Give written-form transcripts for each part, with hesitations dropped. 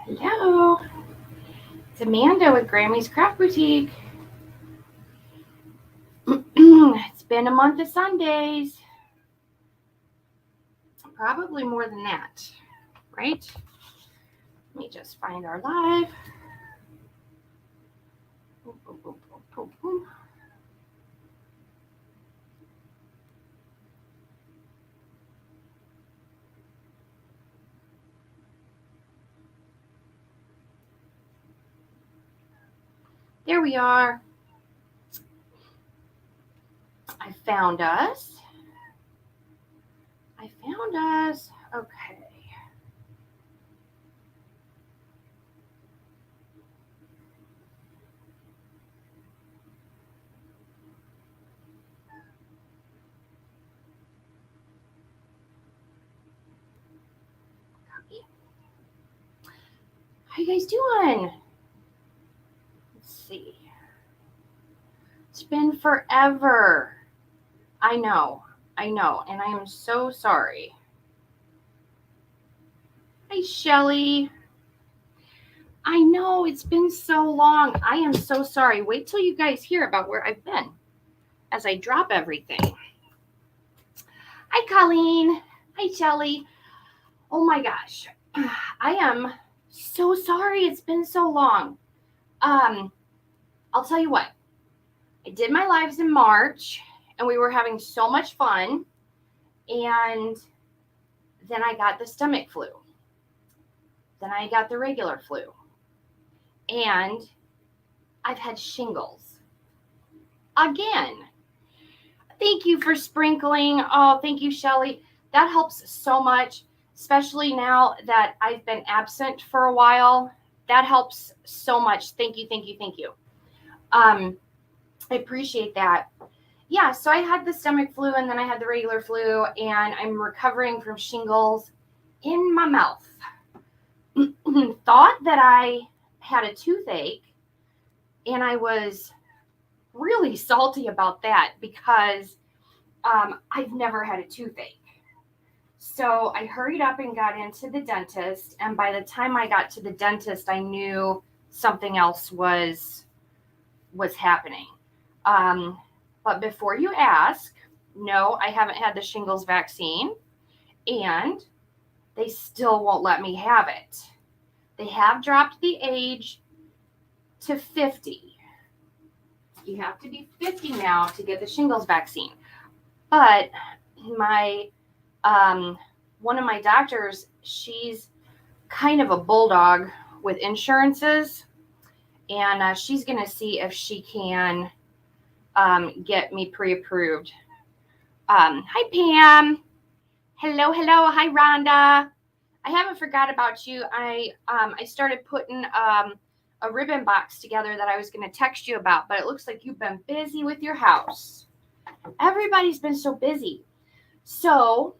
Hello, it's Amanda with Grammy's Craft Boutique. It's been a month of Sundays, probably more than that, right? Let me just find our live. Boom, boom, boom, boom, boom, boom. There we are. I found us. Okay. How you guys doing? Let's see. It's been forever. I know, and I am so sorry. Hi, Shelly. I know, it's been so long. I am so sorry. Wait till you guys hear about where I've been as I drop everything. Hi, Colleen. Hi, Shelly. Oh my gosh. I am so sorry. It's been so long. I'll tell you what. I did my lives in March and we were having so much fun. And then I got the stomach flu. Then I got the regular flu. And I've had shingles again. Thank you for sprinkling. Oh, thank you, Shelly. That helps so much, especially now that I've been absent for a while. That helps so much. Thank you. I appreciate that. Yeah, so I had the stomach flu and then I had the regular flu, and I'm recovering from shingles in my mouth. Thought that I had a toothache, and I was really salty about that because I've never had a toothache. So I hurried up and got into the dentist, and by the time I got to the dentist, I knew something else was happening. But before you ask, no, I haven't had the shingles vaccine, and they still won't let me have it. They have dropped the age to 50. You have to be 50 now to get the shingles vaccine. But my one of my doctors, she's kind of a bulldog with insurances, and she's going to see if she can get me pre-approved. Hi, Pam. Hello. Hi, Rhonda. I haven't forgot about you. I started putting a ribbon box together that I was going to text you about, but it looks like you've been busy with your house. Everybody's been so busy. So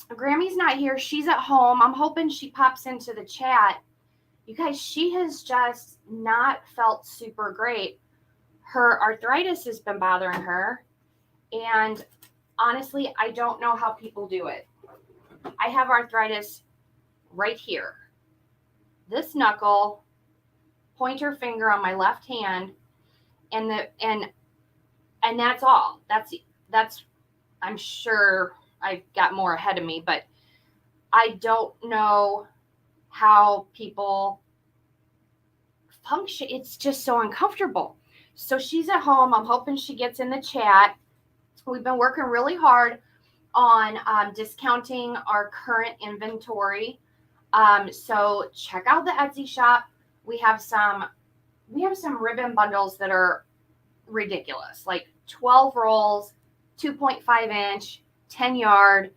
Grammy's not here. She's at home. I'm hoping she pops into the chat. You guys, she has just not felt super great. Her arthritis has been bothering her. And honestly, I don't know how people do it. I have arthritis right here. This knuckle, pointer finger on my left hand, and that's all. That's I'm sure I've got more ahead of me, but I don't know how people function. It's just so uncomfortable. So she's at home. I'm hoping she gets in the chat. We've been working really hard on discounting our current inventory. So check out the Etsy shop. We have some ribbon bundles that are ridiculous, like 12 rolls, 2.5 inch, 10 yard,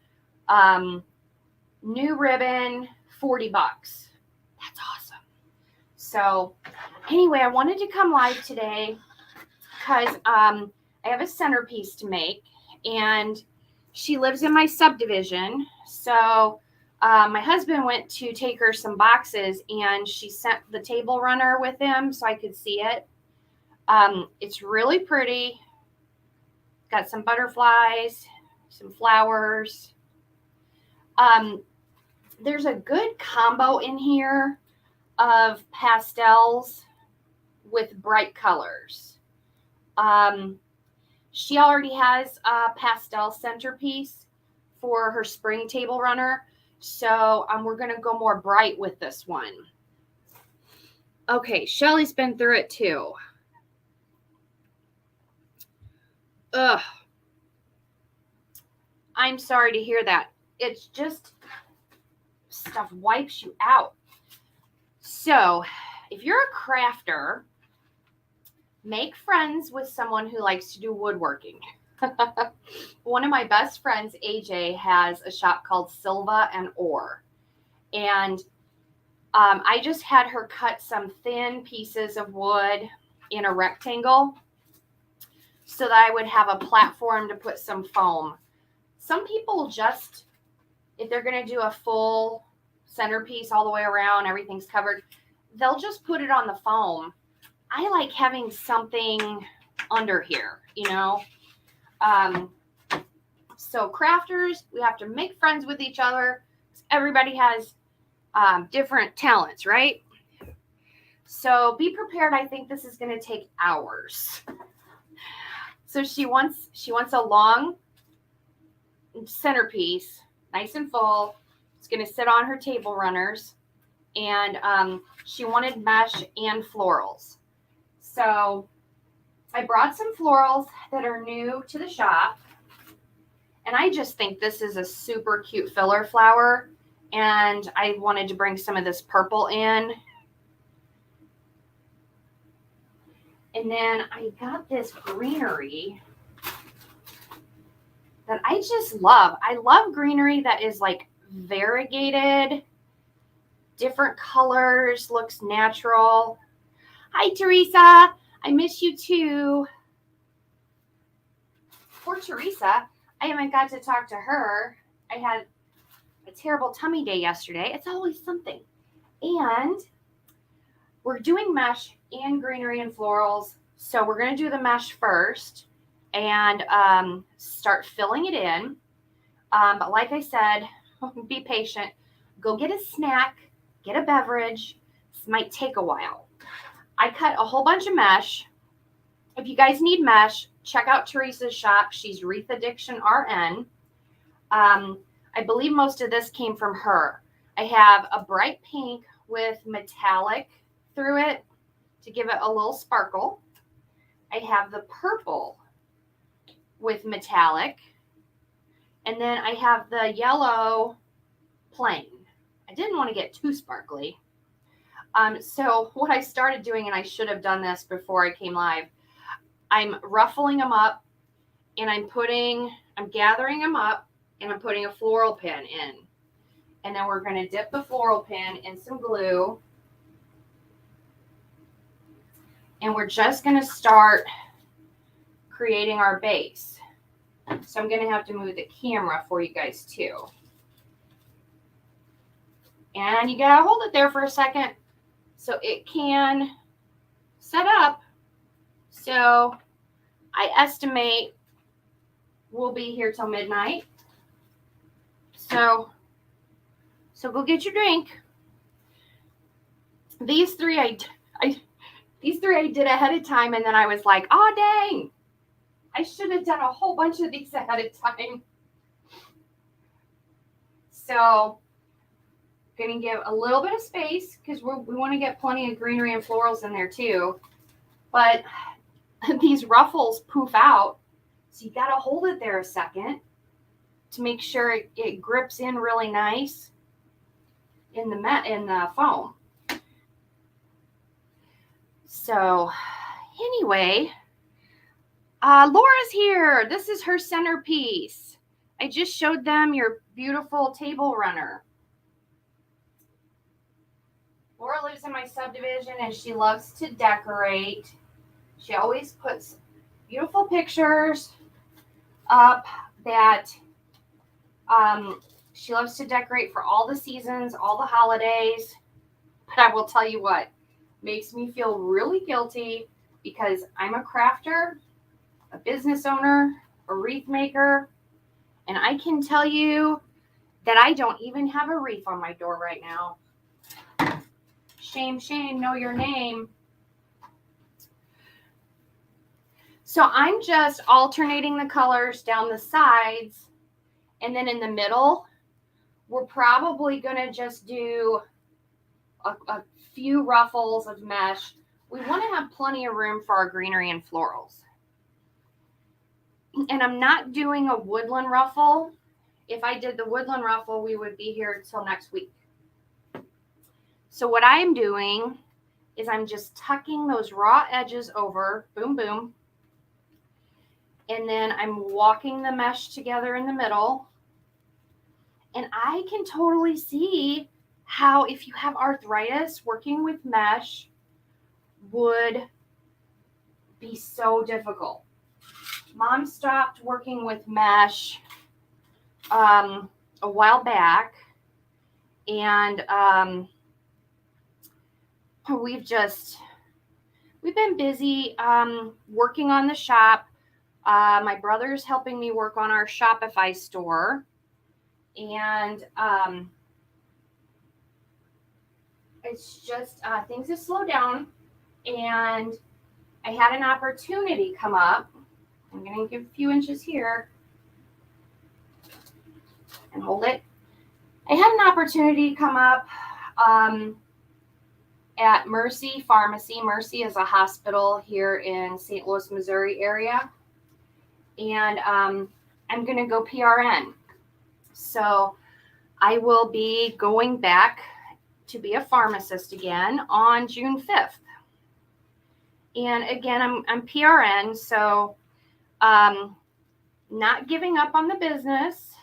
new ribbon, $40. That's awesome. So anyway, I wanted to come live today because I have a centerpiece to make, and she lives in my subdivision. So my husband went to take her some boxes, and she sent the table runner with him so I could see it. It's really pretty. Got some butterflies, some flowers. There's a good combo in here of pastels with bright colors. She already has a pastel centerpiece for her spring table runner. So we're going to go more bright with this one. Okay, Shelly's been through it too. Ugh. I'm sorry to hear that. It's just stuff wipes you out. So if you're a crafter, make friends with someone who likes to do woodworking. One of my best friends, AJ, has a shop called Silva and Ore. And I just had her cut some thin pieces of wood in a rectangle so that I would have a platform to put some foam. Some people just, if they're going to do a full centerpiece all the way around, everything's covered, they'll just put it on the foam. I like having something under here, you know. So crafters, we have to make friends with each other. Everybody has different talents, right? So be prepared. I think this is going to take hours. So she wants a long centerpiece, nice and full. It's going to sit on her table runners, and she wanted mesh and florals. So I brought some florals that are new to the shop, and I just think this is a super cute filler flower, and I wanted to bring some of this purple in. And then I got this greenery that I just love. I love greenery that is like variegated, different colors, looks natural. Hi, Teresa. I miss you too. Poor Teresa. I haven't got to talk to her. I had a terrible tummy day yesterday. It's always something. And we're doing mesh and greenery and florals. So we're going to do the mesh first and start filling it in. But like I said, be patient. Go get a snack, get a beverage. This might take a while. I cut a whole bunch of mesh. If you guys need mesh, check out Teresa's shop. She's Wreath Addiction RN. I believe most of this came from her. I have a bright pink with metallic through it to give it a little sparkle. I have the purple with metallic. And then I have the yellow plain. I didn't want to get too sparkly. So what I started doing, and I should have done this before I came live, I'm ruffling them up, and I'm gathering them up, and I'm putting a floral pin in. And then we're going to dip the floral pin in some glue. And we're just going to start creating our base. So I'm going to have to move the camera for you guys too. And you got to hold it there for a second so it can set up. So I estimate we'll be here till midnight. So go get your drink. These three I did ahead of time, and then I was like, oh dang, I should have done a whole bunch of these ahead of time. So gonna give a little bit of space because we want to get plenty of greenery and florals in there too. But these ruffles poof out, so you gotta hold it there a second to make sure it grips in really nice in the foam. So anyway, Laura's here. This is her centerpiece. I just showed them your beautiful table runner. Laura lives in my subdivision and she loves to decorate. She always puts beautiful pictures up that she loves to decorate for all the seasons, all the holidays. But I will tell you what, makes me feel really guilty because I'm a crafter, a business owner, a wreath maker, and I can tell you that I don't even have a wreath on my door right now. Shame, shame, know your name. So I'm just alternating the colors down the sides, and then in the middle, we're probably going to just do a few ruffles of mesh. We want to have plenty of room for our greenery and florals. And I'm not doing a woodland ruffle. If I did the woodland ruffle, we would be here till next week. So what I am doing is I'm just tucking those raw edges over, boom, boom. And then I'm walking the mesh together in the middle. And I can totally see how, if you have arthritis, working with mesh would be so difficult. Mom stopped working with mesh a while back, and we've been busy working on the shop. My brother's helping me work on our Shopify store, and it's just things have slowed down, and I had an opportunity come up. I'm going to give a few inches here and hold it. I had an opportunity come up at Mercy Pharmacy. Mercy is a hospital here in St. Louis, Missouri area. And I'm going to go PRN. So I will be going back to be a pharmacist again on June 5th. And again, I'm PRN, so not giving up on the business.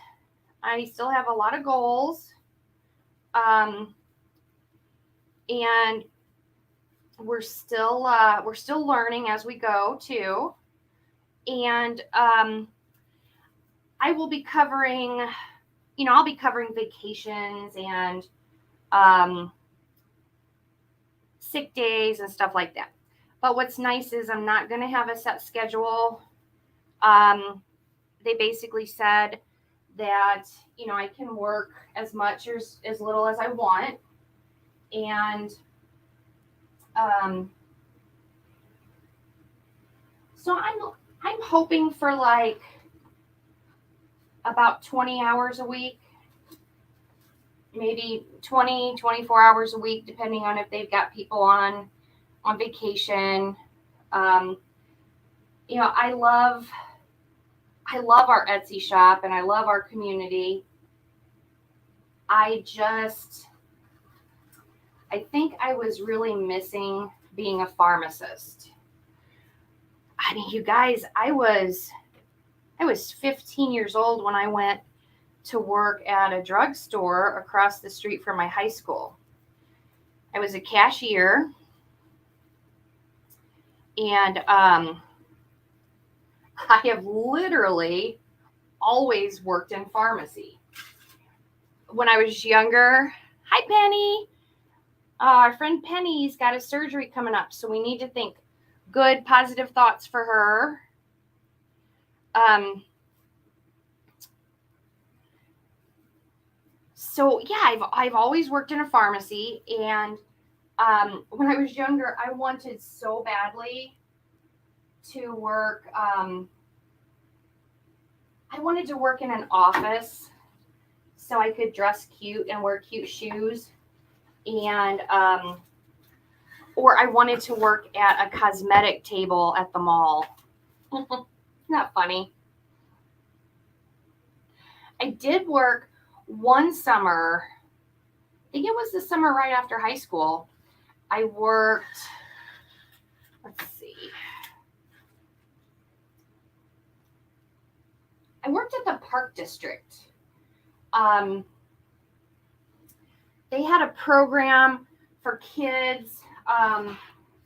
I still have a lot of goals. And we're still learning as we go too. And I will be covering, I'll be covering vacations and sick days and stuff like that. But what's nice is I'm not going to have a set schedule. They basically said that, I can work as much or as little as I want. And so I'm hoping for like about 20 hours a week, maybe 20, 24 hours a week, depending on if they've got people on vacation. I love our Etsy shop and I love our community. I think I was really missing being a pharmacist. I mean, you guys, I was 15 years old when I went to work at a drugstore across the street from my high school. I was a cashier, and I have literally always worked in pharmacy. When I was younger, hi Penny, our friend Penny's got a surgery coming up, so we need to think good, positive thoughts for her. So yeah, I've always worked in a pharmacy, and when I was younger, I wanted so badly to work. I wanted to work in an office so I could dress cute and wear cute shoes, and or I wanted to work at a cosmetic table at the mall. Not funny. I did work one summer. I think it was the summer right after high school. I worked, let's see. I worked at the Park District. They had a program for kids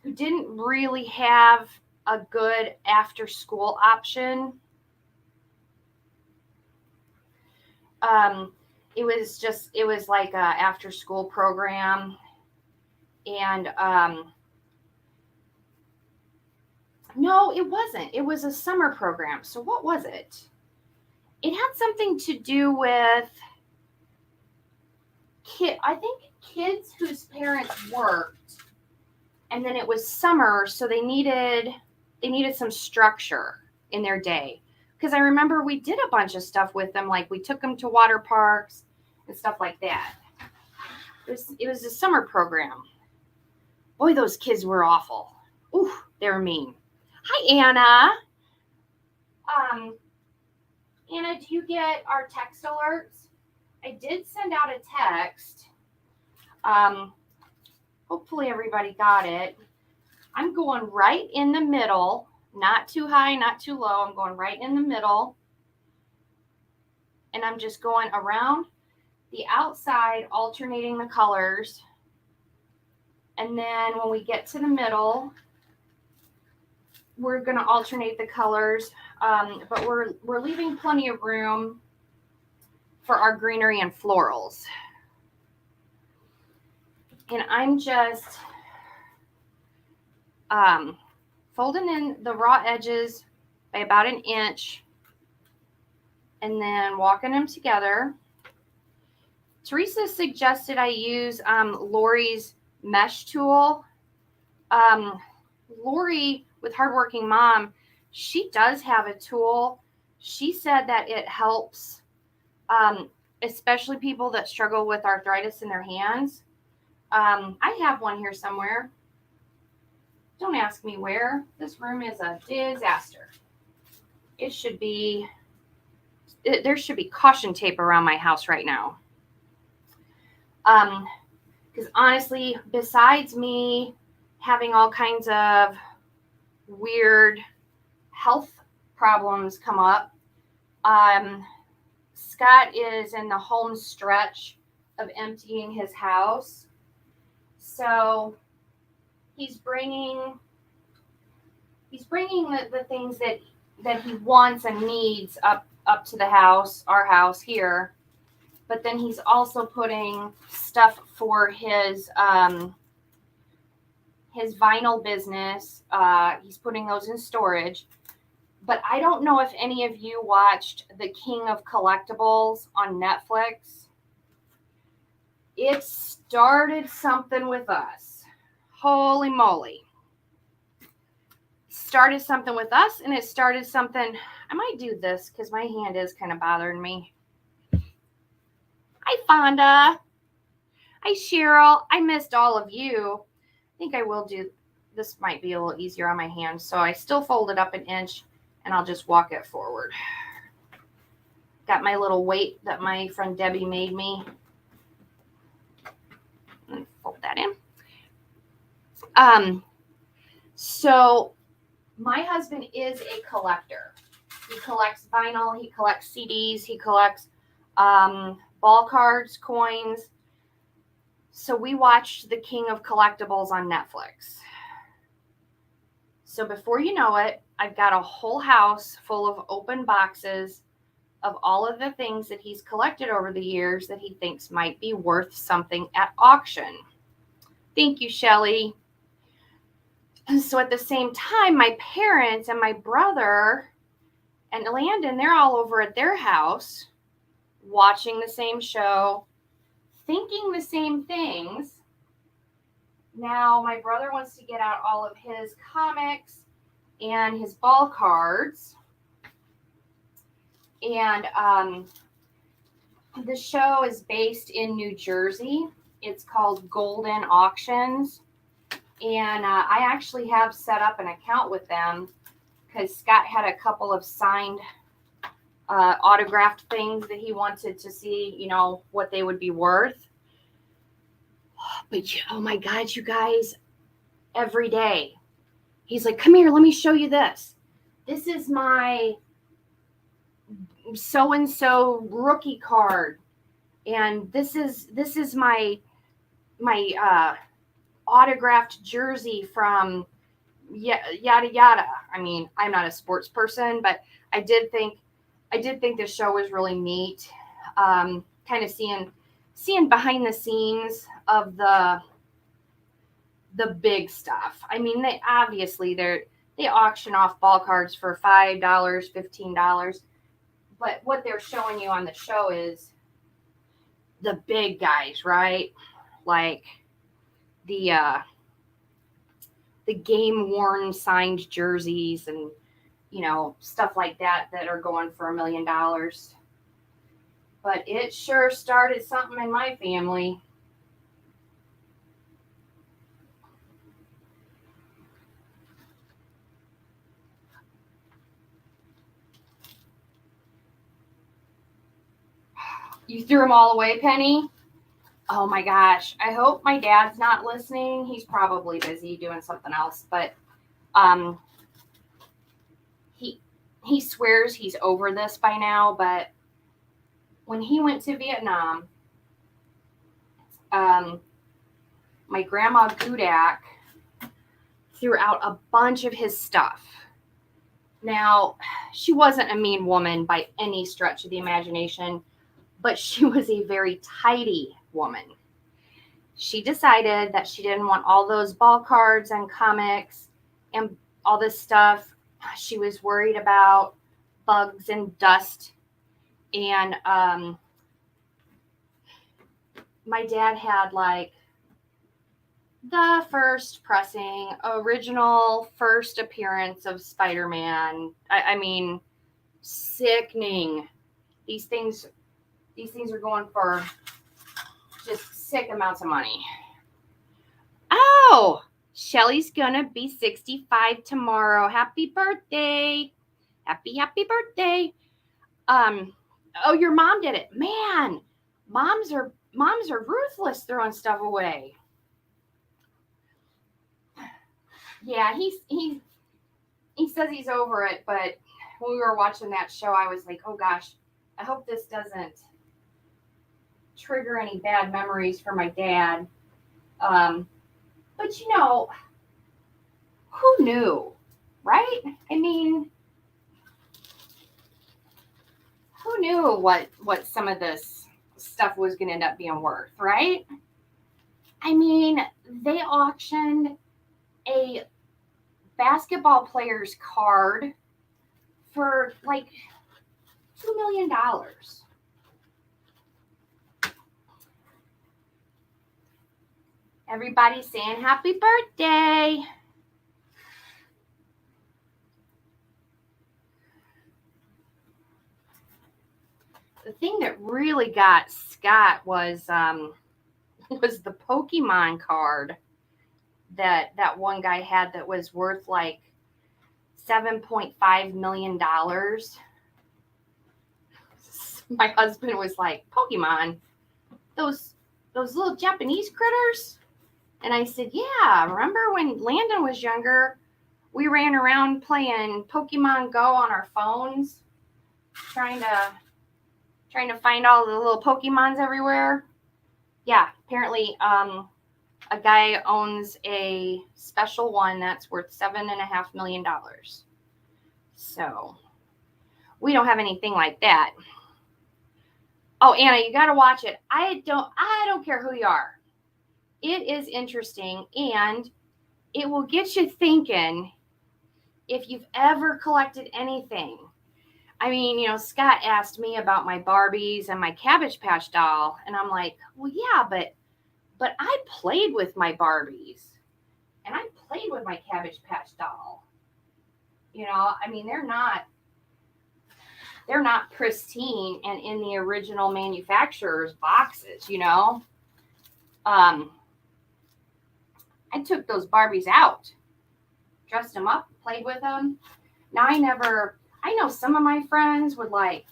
who didn't really have a good after-school option. It was like a after-school program, and no, it wasn't. It was a summer program. So what was it? It had something to do with I think kids whose parents worked, and then it was summer, so they needed some structure in their day. Because I remember we did a bunch of stuff with them, like we took them to water parks and stuff like that. It was a summer program. Boy, those kids were awful. Ooh, they were mean. Hi, Anna. Anna, do you get our text alerts? I did send out a text. Hopefully everybody got it. I'm going right in the middle, not too high, not too low. I'm going right in the middle. And I'm just going around the outside, alternating the colors. And then when we get to the middle, we're going to alternate the colors. But we're leaving plenty of room for our greenery and florals. And I'm just folding in the raw edges by about an inch and then walking them together. Teresa suggested I use Lori's mesh tool. Lori, with Hardworking Mom, she does have a tool. She said that it helps, especially people that struggle with arthritis in their hands. I have one here somewhere. Don't ask me where. This room is a disaster. There should be caution tape around my house right now. Because honestly, besides me having all kinds of weird health problems come up, Scott is in the home stretch of emptying his house. So he's bringing the things that he wants and needs up to the house, our house here. But then he's also putting stuff for his vinyl business. He's putting those in storage. But I don't know if any of you watched The King of Collectibles on Netflix. It started something with us. Holy moly. Started something with us, and it started something. I might do this because my hand is kind of bothering me. Hi, Fonda. Hi, Cheryl. I missed all of you. I think I will do, this might be a little easier on my hand. So I still fold it up an inch, and I'll just walk it forward. Got my little weight that my friend Debbie made me. Let me fold that in. So my husband is a collector. He collects vinyl, he collects CDs, he collects ball cards, coins. So we watched The King of Collectibles on Netflix. So before you know it, I've got a whole house full of open boxes of all of the things that he's collected over the years that he thinks might be worth something at auction. Thank you, Shelley. So at the same time, my parents and my brother and Landon, they're all over at their house watching the same show, thinking the same things. Now my brother wants to get out all of his comics and his ball cards. And the show is based in New Jersey. It's called Golden Auctions. And I actually have set up an account with them because Scott had a couple of signed autographed things that he wanted to see, you know, what they would be worth. But oh my God, you guys, every day he's like, come here, let me show you this. This is my so-and-so rookie card. And this is my autographed jersey from yada yada. I mean, I'm not a sports person, but I did think the show was really neat. Kind of seeing behind the scenes of the big stuff. I mean, they auction off ball cards for $5, $15, but what they're showing you on the show is the big guys, right? like the game worn signed jerseys and stuff like that are going for $1 million. But it sure started something in my family. You threw them all away, Penny? Oh my gosh. I hope my dad's not listening. He's probably busy doing something else, but he swears he's over this by now, but when he went to Vietnam, my grandma Gudak threw out a bunch of his stuff. Now, she wasn't a mean woman by any stretch of the imagination, but she was a very tidy woman. She decided that she didn't want all those ball cards and comics and all this stuff. She was worried about bugs and dust. And my dad had like the first pressing, original first appearance of Spider-Man. I mean, sickening. These things are going for just sick amounts of money. Oh, Shelly's gonna be 65 tomorrow. Happy birthday. Happy birthday. Oh, your mom did it. Man, moms are ruthless throwing stuff away. Yeah, he says he's over it, but when we were watching that show, I was like, oh gosh, I hope this doesn't trigger any bad memories for my dad. But who knew, right? I mean, who knew what some of this stuff was going to end up being worth, right? I mean, they auctioned a basketball player's card for like $2 million. Everybody's saying happy birthday. The thing that really got Scott was the Pokemon card that one guy had that was worth like $7.5 million. My husband was like, Pokemon, those little Japanese critters? And I said, yeah, remember when Landon was younger, we ran around playing Pokemon Go on our phones, trying to find all the little Pokemons everywhere? Yeah, apparently a guy owns a special one that's worth $7.5 million. So we don't have anything like that. Oh, Anna, you got to watch it. I don't care who you are. It is interesting, and it will get you thinking if you've ever collected anything. I mean, Scott asked me about my Barbies and my Cabbage Patch doll, and I'm like, well, yeah, but I played with my Barbies, and I played with my Cabbage Patch doll. I mean, they're not pristine and in the original manufacturer's boxes, I took those Barbies out, dressed them up, played with them. Now I know some of my friends would like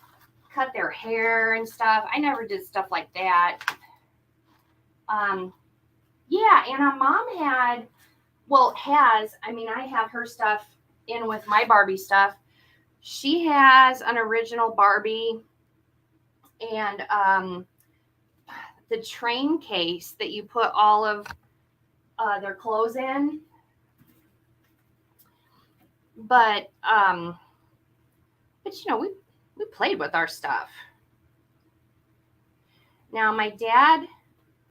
cut their hair and stuff. I never did stuff like that. Yeah, and mom I have her stuff in with my Barbie stuff. She has an original Barbie and the train case that you put all of their clothes in. But we played with our stuff. Now my dad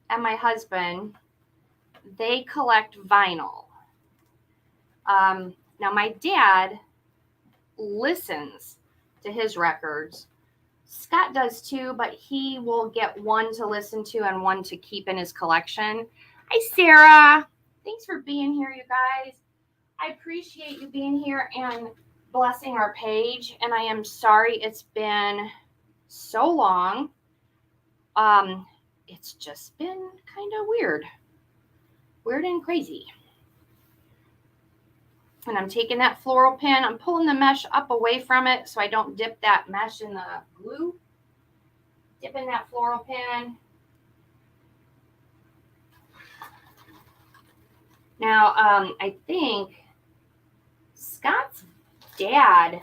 and my husband, they collect vinyl. Now my dad listens to his records Scott does too, but he will get one to listen to and one to keep in his collection. Hi, Sarah. Thanks for being here, you guys. I appreciate you being here and blessing our page. And I am sorry it's been so long. It's just been kind of weird and crazy. And I'm taking that floral pin, I'm pulling the mesh up away from it so I don't dip that mesh in the glue. Dipping that floral pin. Now, I think Scott's dad,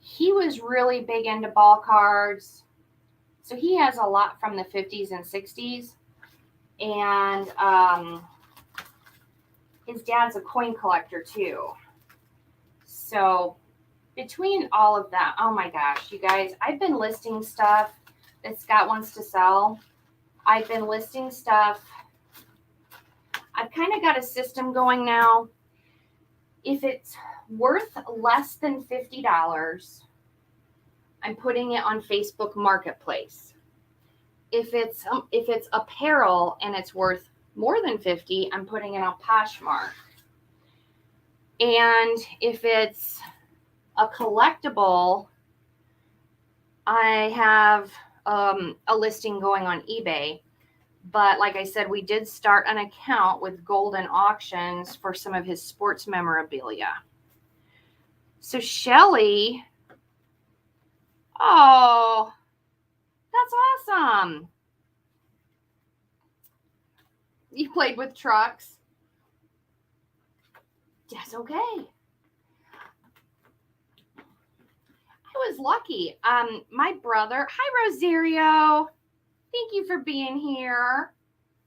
he was really big into ball cards. So he has a lot from the 50s and 60s. And his dad's a coin collector too. So between all of that, oh my gosh, you guys, I've been listing stuff that Scott wants to sell. I've been listing stuff. I've kind of got a system going now. If it's worth less than $50, I'm putting it on Facebook Marketplace. If it's apparel and it's worth more than $50, I'm putting it on Poshmark. And if it's a collectible, I have a listing going on eBay. But like I said, we did start an account with Golden Auctions for some of his sports memorabilia. So Shelly, oh, that's awesome. You played with trucks. That's okay. I was lucky. My brother, hi Rosario. Thank you for being here.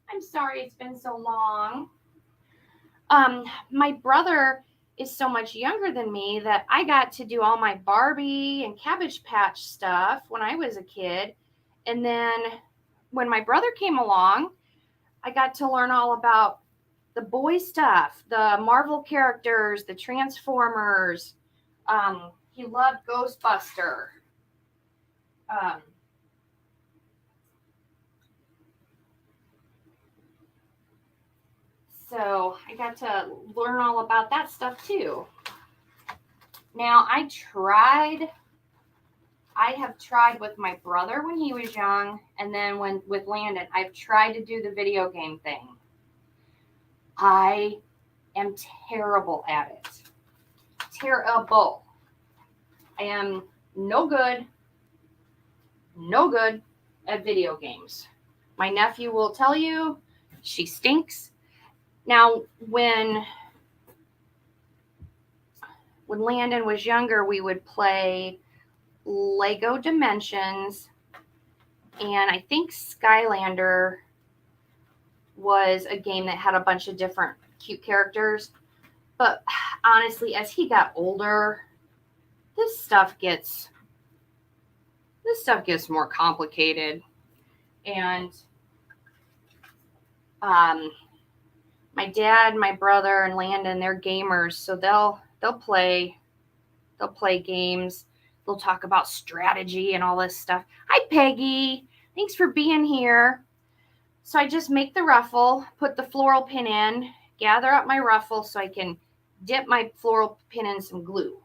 I'm sorry it's been so long. My brother is so much younger than me that I got to do all my Barbie and Cabbage Patch stuff when I was a kid. And then when my brother came along, I got to learn all about the boy stuff, the Marvel characters, the Transformers. He loved Ghostbuster. So I got to learn all about that stuff too. Now I have tried with my brother when he was young, and then with Landon, I've tried to do the video game thing. I am terrible at it. Terrible. I am no good at video games. My nephew will tell you she stinks. Now, when Landon was younger, we would play Lego Dimensions, and I think Skylander was a game that had a bunch of different cute characters. But honestly, as he got older, this stuff gets more complicated. And my dad, my brother, and Landon, they're gamers, so they'll play games. They'll talk about strategy and all this stuff. Hi, Peggy. Thanks for being here. So I just make the ruffle, put the floral pin in, gather up my ruffle so I can dip my floral pin in some glue.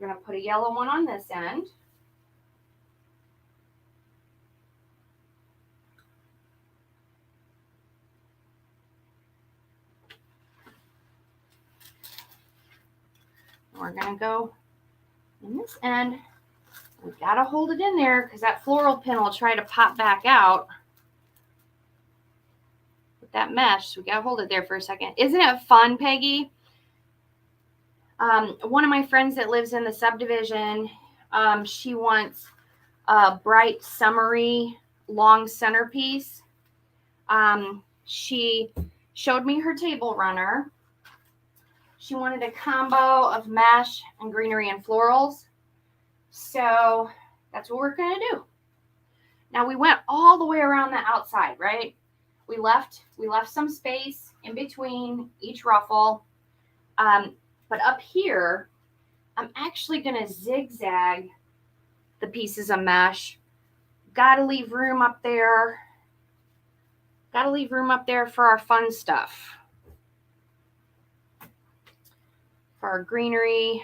I'm going to put a yellow one on this end. We're going to go in this end. We've got to hold it in there because that floral pin will try to pop back out with that mesh. So we got to hold it there for a second. Isn't it fun, Peggy? One of my friends that lives in the subdivision, she wants a bright, summery, long centerpiece. She showed me her table runner. She wanted a combo of mesh and greenery and florals. So that's what we're going to do. Now we went all the way around the outside, right? We left some space in between each ruffle. But up here, I'm actually going to zigzag the pieces of mesh. Gotta leave room up there. Gotta leave room up there for our fun stuff. For our greenery.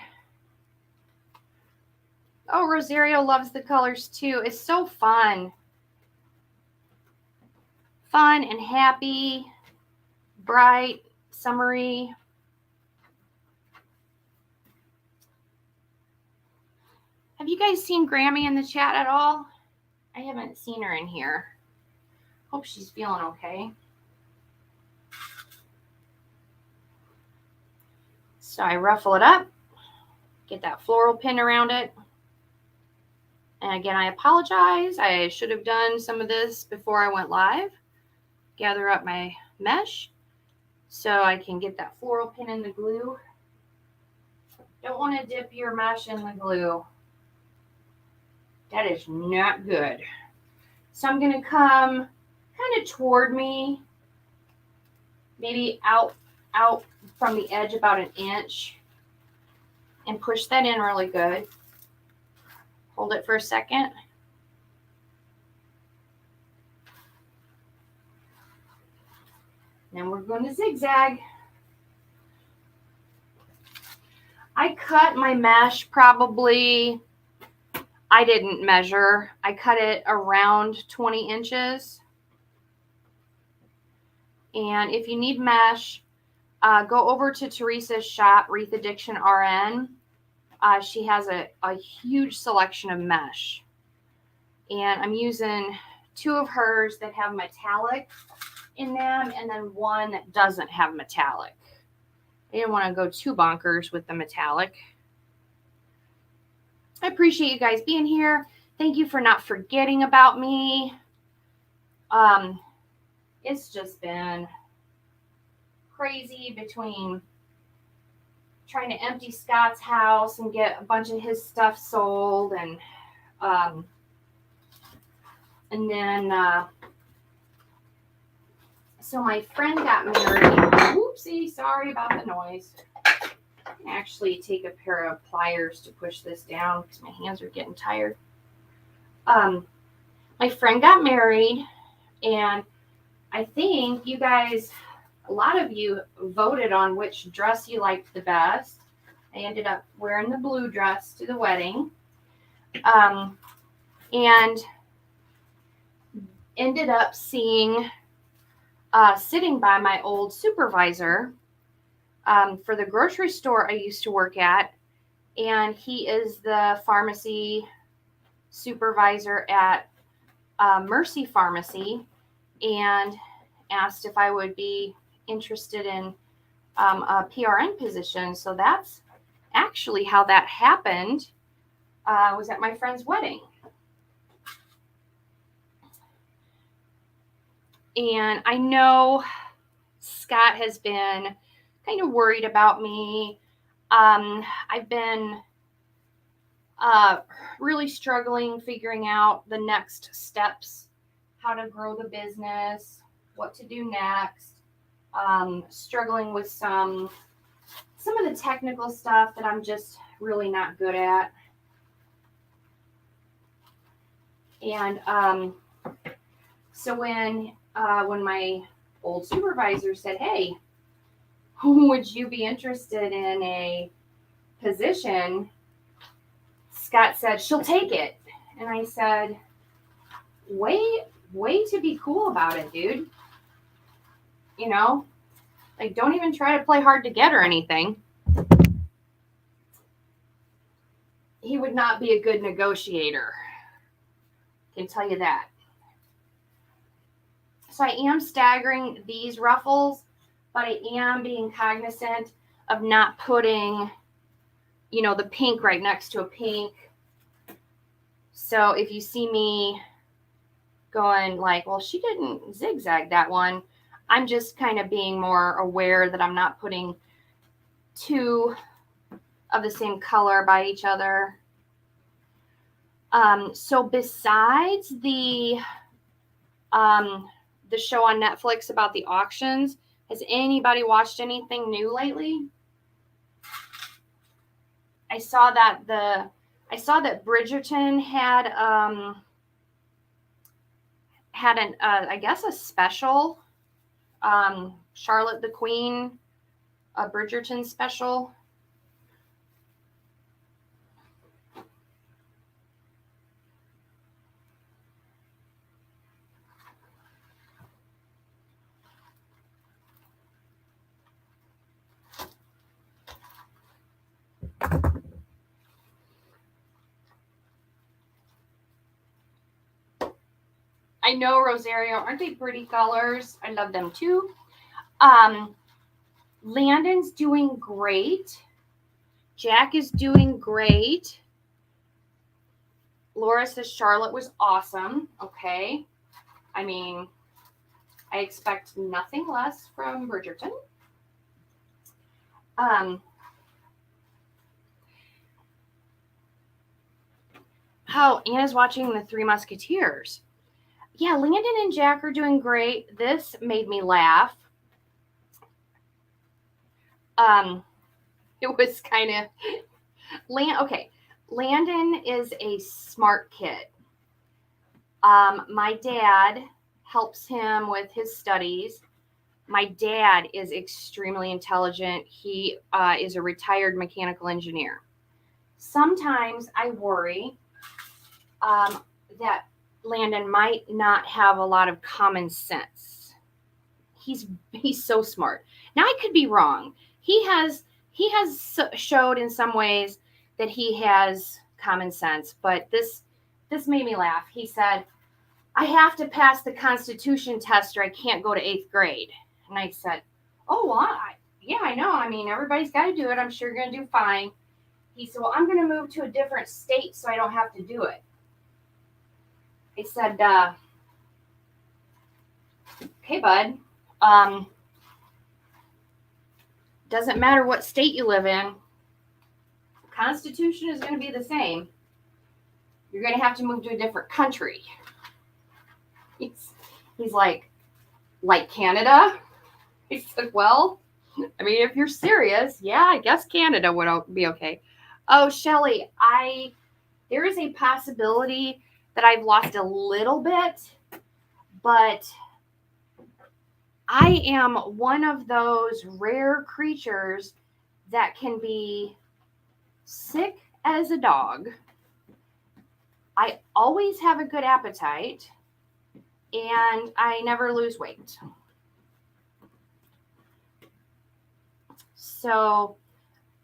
Oh, Rosario loves the colors too. It's so fun. Fun and happy, bright, summery. Have you guys seen Grammy in the chat at all? I haven't seen her in here. Hope she's feeling okay. So I ruffle it up, get that floral pin around it. And again, I apologize. I should have done some of this before I went live. Gather up my mesh so I can get that floral pin in the glue. Don't want to dip your mesh in the glue. That is not good. So I'm going to come kind of toward me, maybe out from the edge about an inch, and push that in really good. Hold it for a second. Then we're going to zigzag. I cut my mesh probably, I didn't measure. I cut it around 20 inches. And if you need mesh, go over to Teresa's shop, Wreath Addiction RN. She has a huge selection of mesh. And I'm using 2 of hers that have metallic in them, and then 1 that doesn't have metallic. I didn't want to go too bonkers with the metallic. I appreciate you guys being here. Thank you for not forgetting about me. It's just been crazy between trying to empty Scott's house and get a bunch of his stuff sold, and then so my friend got married. Oopsie, sorry about the noise. I can actually take a pair of pliers to push this down because my hands are getting tired. My friend got married, and I think you guys, a lot of you voted on which dress you liked the best. I ended up wearing the blue dress to the wedding. And ended up seeing, sitting by my old supervisor for the grocery store I used to work at. And he is the pharmacy supervisor at Mercy Pharmacy, and asked if I would be interested in a PRN position. So that's actually how that happened. Was at my friend's wedding. And I know Scott has been kind of worried about me. I've been really struggling figuring out the next steps, how to grow the business, what to do next. Struggling with some of the technical stuff that I'm just really not good at. And so when my old supervisor said, "Hey, would you be interested in a position?" Scott said, "She'll take it." And I said, way to be cool about it, dude. You know, like, don't even try to play hard to get or anything. He would not be a good negotiator. I can tell you that. So I am staggering these ruffles, but I am being cognizant of not putting, the pink right next to a pink. So if you see me going like, well, she didn't zigzag that one, I'm just kind of being more aware that I'm not putting 2 of the same color by each other. So besides the show on Netflix about the auctions, has anybody watched anything new lately? I saw that the I saw that Bridgerton had an I guess a special, Charlotte the Queen, a Bridgerton special. I know, Rosario, aren't they pretty colors? I love them too. Landon's doing great. Jack is doing great. Laura says Charlotte was awesome. Okay. I mean, I expect nothing less from Bridgerton. Anna's watching The Three Musketeers. Yeah, Landon and Jack are doing great. This made me laugh. It was kind of okay. Landon is a smart kid. My dad helps him with his studies. My dad is extremely intelligent. He is a retired mechanical engineer. Sometimes I worry that Landon might not have a lot of common sense. He's so smart. Now I could be wrong. He has showed in some ways that he has common sense, but this made me laugh. He said, "I have to pass the Constitution test or I can't go to 8th grade." And I said, "Oh, well, yeah, I know. I mean, everybody's got to do it. I'm sure you're going to do fine." He said, "Well, I'm going to move to a different state so I don't have to do it." I said, "Okay, bud. Doesn't matter what state you live in. Constitution is going to be the same. You're going to have to move to a different country." He's like Canada? I said, "Well, I mean, if you're serious, yeah, I guess Canada would be okay." Oh, Shelly, there is a possibility that I've lost a little bit, but I am one of those rare creatures that can be sick as a dog. I always have a good appetite, and I never lose weight. So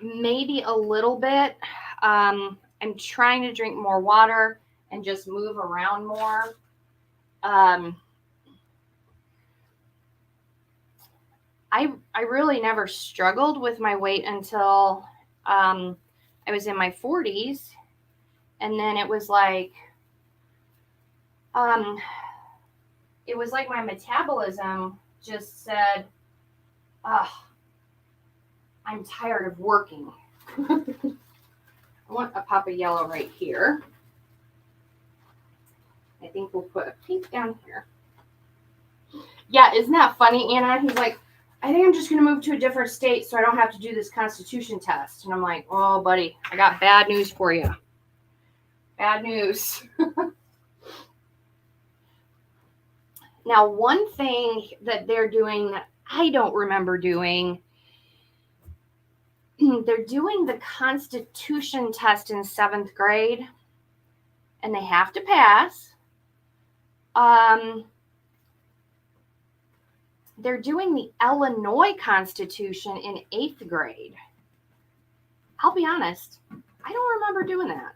maybe a little bit. I'm trying to drink more water and just move around more. I really never struggled with my weight until I was in my 40s, and then it was like my metabolism just said, "Oh, I'm tired of working." I want a pop of yellow right here. I think we'll put a pink down here. Yeah, isn't that funny, Anna? He's like, "I think I'm just going to move to a different state so I don't have to do this Constitution test." And I'm like, "Oh, buddy, I got bad news for you." Bad news. Now, one thing that they're doing that I don't remember doing, they're doing the Constitution test in 7th grade, and they have to pass. They're doing the Illinois Constitution in 8th grade. I'll be honest, I don't remember doing that.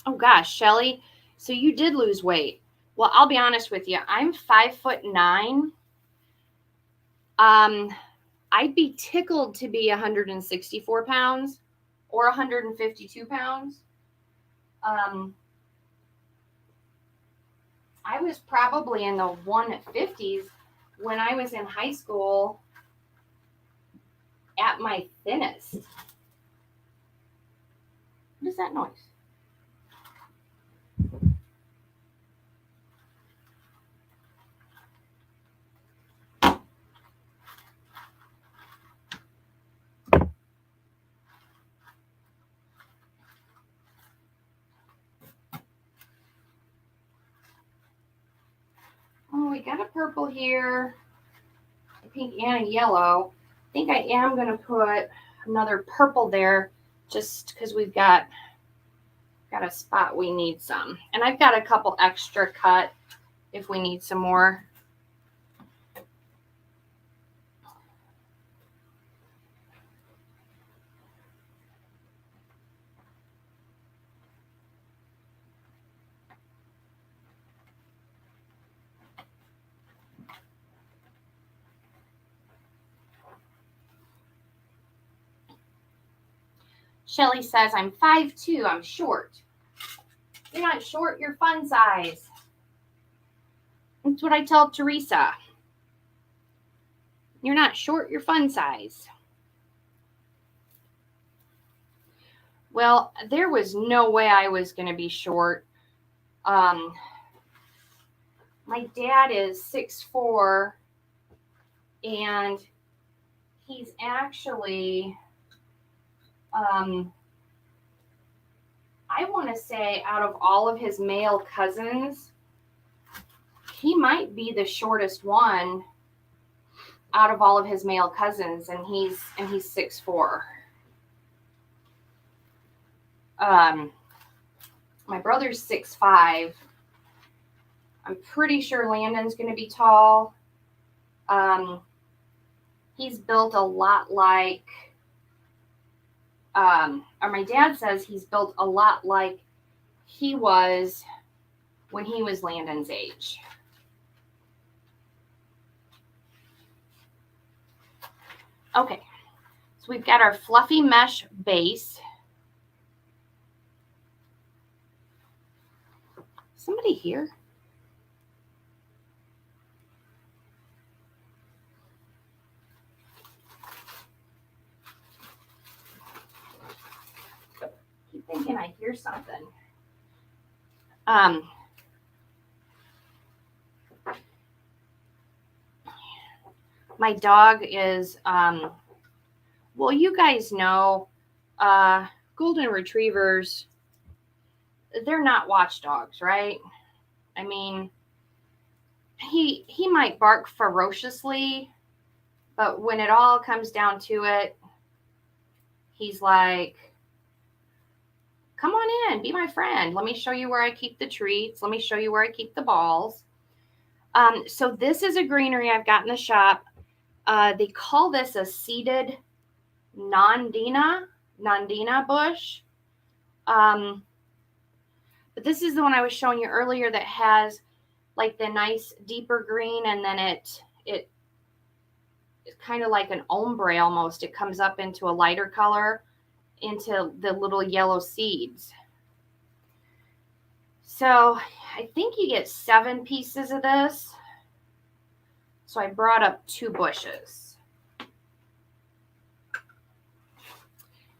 Oh gosh, Shelly, so you did lose weight. Well, I'll be honest with you. I'm 5'9". I'd be tickled to be 164 pounds or 152 pounds. I was probably in the 150s when I was in high school. at my thinnest. What is that noise? Oh, we got a purple here, a pink and a yellow. I think I am going to put another purple there just because we've got a spot we need some. And I've got a couple extra cut if we need some more. Shelly says, I'm 5'2", I'm short. You're not short, you're fun size. That's what I tell Teresa. You're not short, you're fun size. Well, there was no way I was going to be short. My dad is 6'4", and he's actually, I want to say out of all of his male cousins, he might be the shortest one out of all of his male cousins, and he's 6'4". My brother's 6'5". I'm pretty sure Landon's going to be tall. He's built a lot like, or my dad says he's built a lot like he was when he was Landon's age. Okay, so we've got our fluffy mesh base. Somebody here? Keep thinking I hear something. My dog is, well, you guys know, golden retrievers, they're not watchdogs, right? I mean, he might bark ferociously, but when it all comes down to it, he's like, come on in, be my friend. Let me show you where I keep the treats. Let me show you where I keep the balls. So this is a greenery I've got in the shop. They call this a seeded nondina bush. But this is the one I was showing you earlier that has like the nice deeper green, and then it's kind of like an ombre almost. It comes up into a lighter color into the little yellow seeds. So I think you get 7 pieces of this. So I brought up 2 bushes.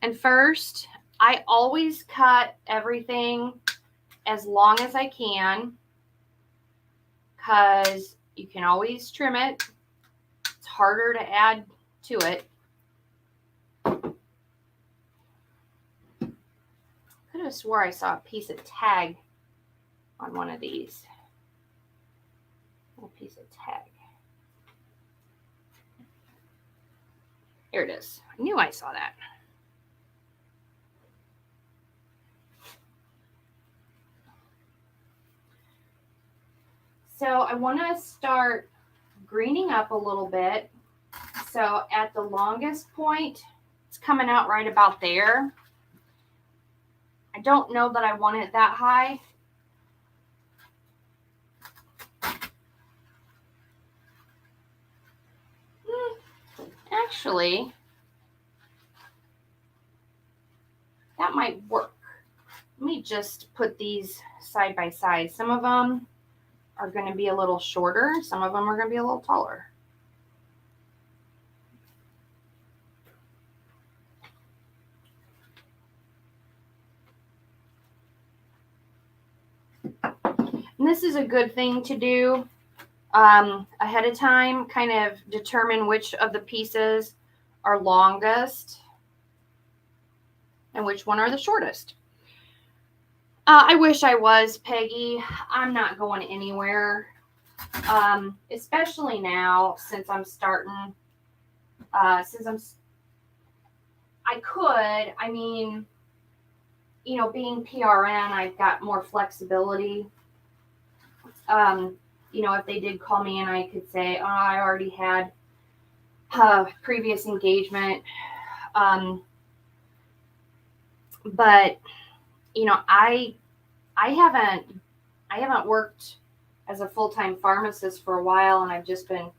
And first, I always cut everything as long as I can, because you can always trim it. It's harder to add to it. Could have swore I saw a piece of tag on one of these. A piece of tag. Here it is. I knew I saw that. So I want to start greening up a little bit. So at the longest point, it's coming out right about there. I don't know that I want it that high. Actually, that might work. Let me just put these side by side. Some of them are going to be a little shorter. Some of them are going to be a little taller. this is a good thing to do ahead of time, kind of determine which of the pieces are longest and which one are the shortest. I wish I was, Peggy. I'm not going anywhere, especially now since I'm starting, I could, I mean, you know, being PRN, I've got more flexibility. You know, if they did call me and I could say, oh, I already had previous engagement. But, you know, I haven't worked as a full-time pharmacist for a while, and I've just been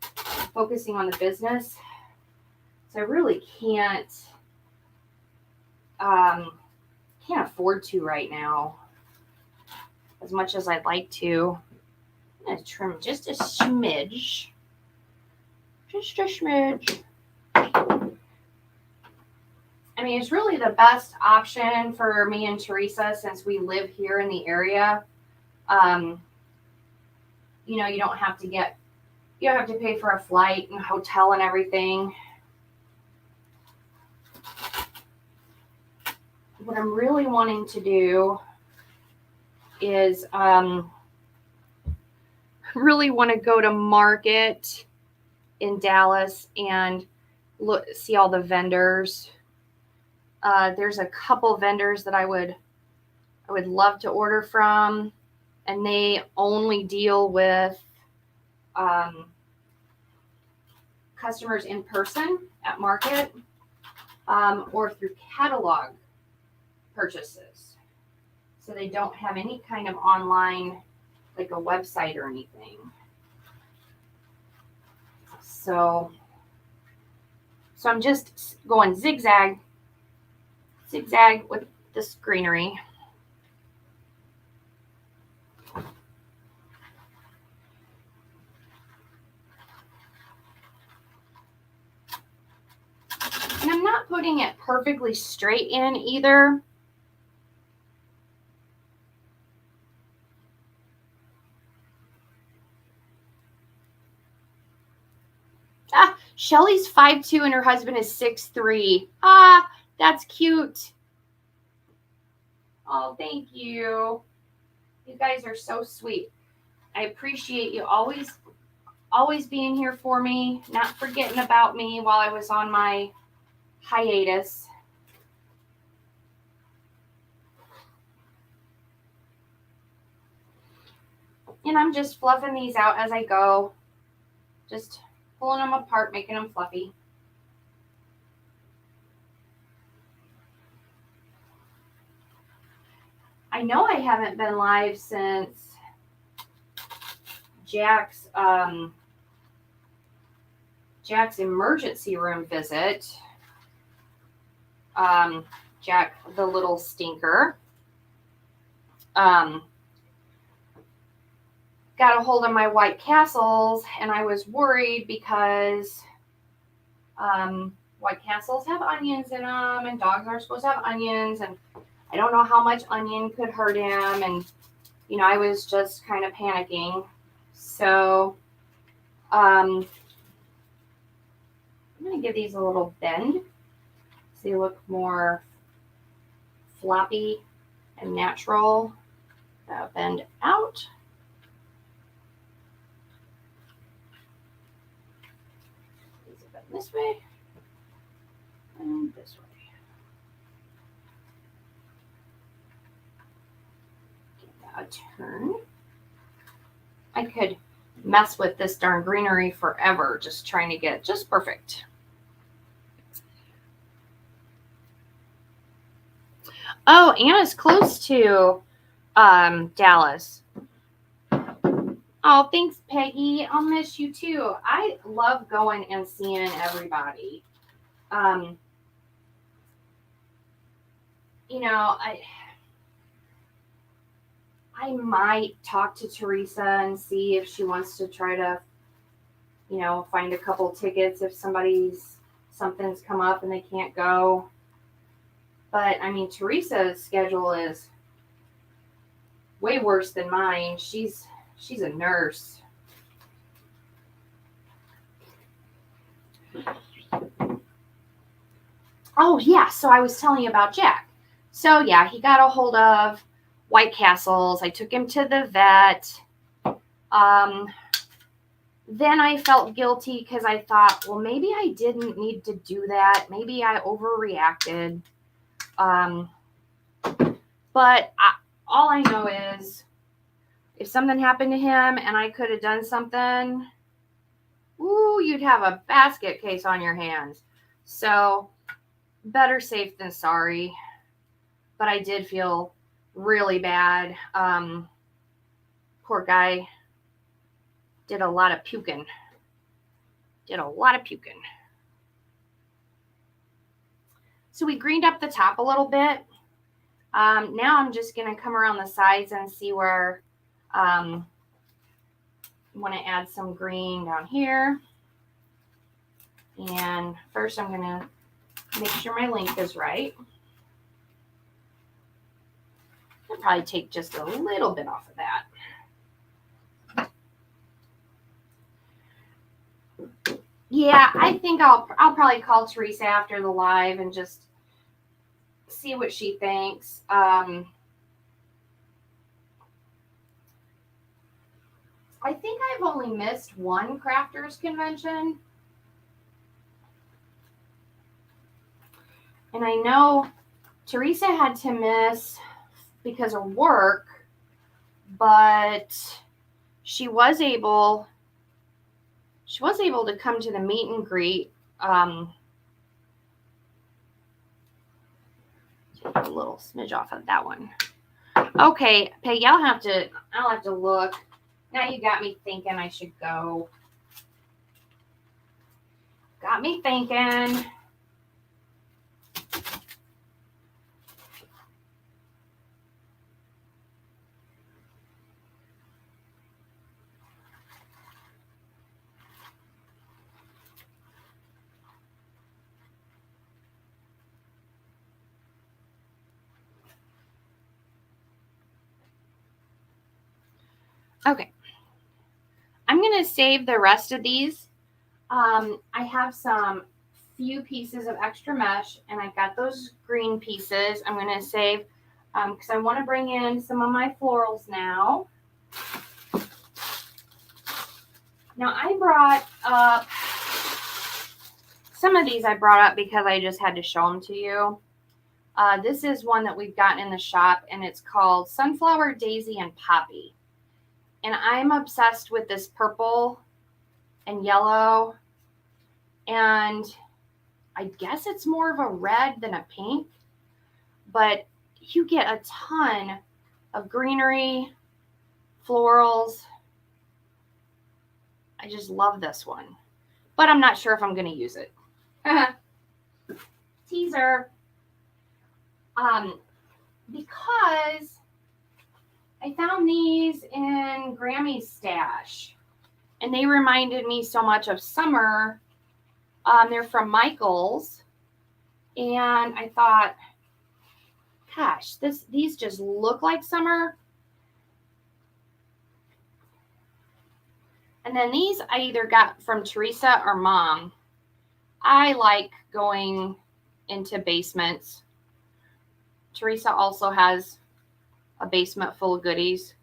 focusing on the business. So I really can't afford to right now as much as I'd like to. I'm going to trim just a smidge. Just a smidge. I mean, it's really the best option for me and Teresa since we live here in the area. You know, you don't have to pay for a flight and hotel and everything. What I'm really wanting to do is really want to go to market in Dallas and see all the vendors. There's a couple vendors that I would love to order from, and they only deal with customers in person at market or through catalog purchases. So they don't have any kind of online, like a website or anything. So I'm just going zigzag with this greenery. And I'm not putting it perfectly straight in either. Shelly's 5'2" and her husband is 6'3". That's cute. Oh, thank you. You guys are so sweet. I appreciate you always being here for me, not forgetting about me while I was on my hiatus. And I'm just fluffing these out as I go. Just pulling them apart, making them fluffy. I know I haven't been live since Jack's emergency room visit. Jack, the little stinker, got a hold of my White Castles, and I was worried because White Castles have onions in them, and dogs aren't supposed to have onions, and I don't know how much onion could hurt him, and you know, I was just kind of panicking. So I'm going to give these a little bend so they look more floppy and natural. Bend out. These are bend this way and this way. Give that a turn. I could mess with this darn greenery forever, just trying to get it just perfect. Oh, Anna's close to Dallas. Oh, thanks, Peggy. I'll miss you too. I love going and seeing everybody. You know, I might talk to Teresa and see if she wants to try to, you know, find a couple tickets if something's come up and they can't go. But I mean, Teresa's schedule is way worse than mine. She's She's a nurse. Oh, yeah. So I was telling you about Jack. So, yeah, he got a hold of White Castles. I took him to the vet. Then I felt guilty because I thought, well, maybe I didn't need to do that. Maybe I overreacted. But all I know is if something happened to him and I could have done something, ooh, you'd have a basket case on your hands. So better safe than sorry. But I did feel really bad. Poor guy did a lot of puking. So we greened up the top a little bit. Now I'm just going to come around the sides and see where I want to add some green down here. And first I'm going to make sure my length is right. I'll probably take just a little bit off of that. Yeah, I think I'll probably call Teresa after the live and just see what she thinks. I think I've only missed one crafters convention. And I know Teresa had to miss because of work, but she was able to come to the meet and greet. Take a little smidge off of that one. Okay, Peggy, I'll have to look. Now you got me thinking I should go. Got me thinking. Okay. I'm going to save the rest of these. I have some few pieces of extra mesh, and I've got those green pieces. I'm going to save because I want to bring in some of my florals now. Now, I brought up some of these I brought up because I just had to show them to you. This is one that we've gotten in the shop, and it's called Sunflower, Daisy, and Poppy. And I'm obsessed with this purple and yellow. And I guess it's more of a red than a pink. But you get a ton of greenery, florals. I just love this one. But I'm not sure if I'm going to use it. Teaser. Because I found these in Grammy's stash, and they reminded me so much of summer. They're from Michael's, and I thought, gosh, these just look like summer. And then these I either got from Teresa or Mom. I like going into basements. Teresa also has a basement full of goodies.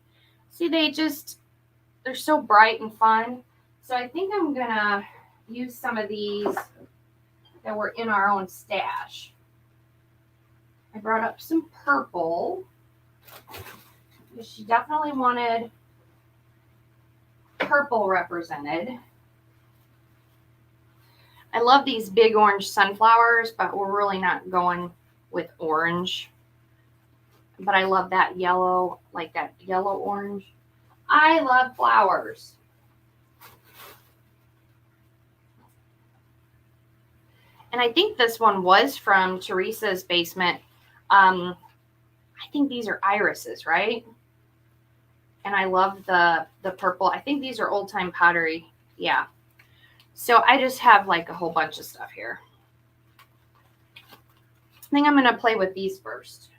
See, they're so bright and fun. So I think I'm going to use some of these that were in our own stash. I brought up some purple because she definitely wanted purple represented. I love these big orange sunflowers, but we're really not going with orange. But I love that yellow, like that yellow orange. I love flowers. And I think this one was from Teresa's basement. I think these are irises, right? And I love the purple. I think these are old time pottery. Yeah. So I just have like a whole bunch of stuff here. I think I'm going to play with these first.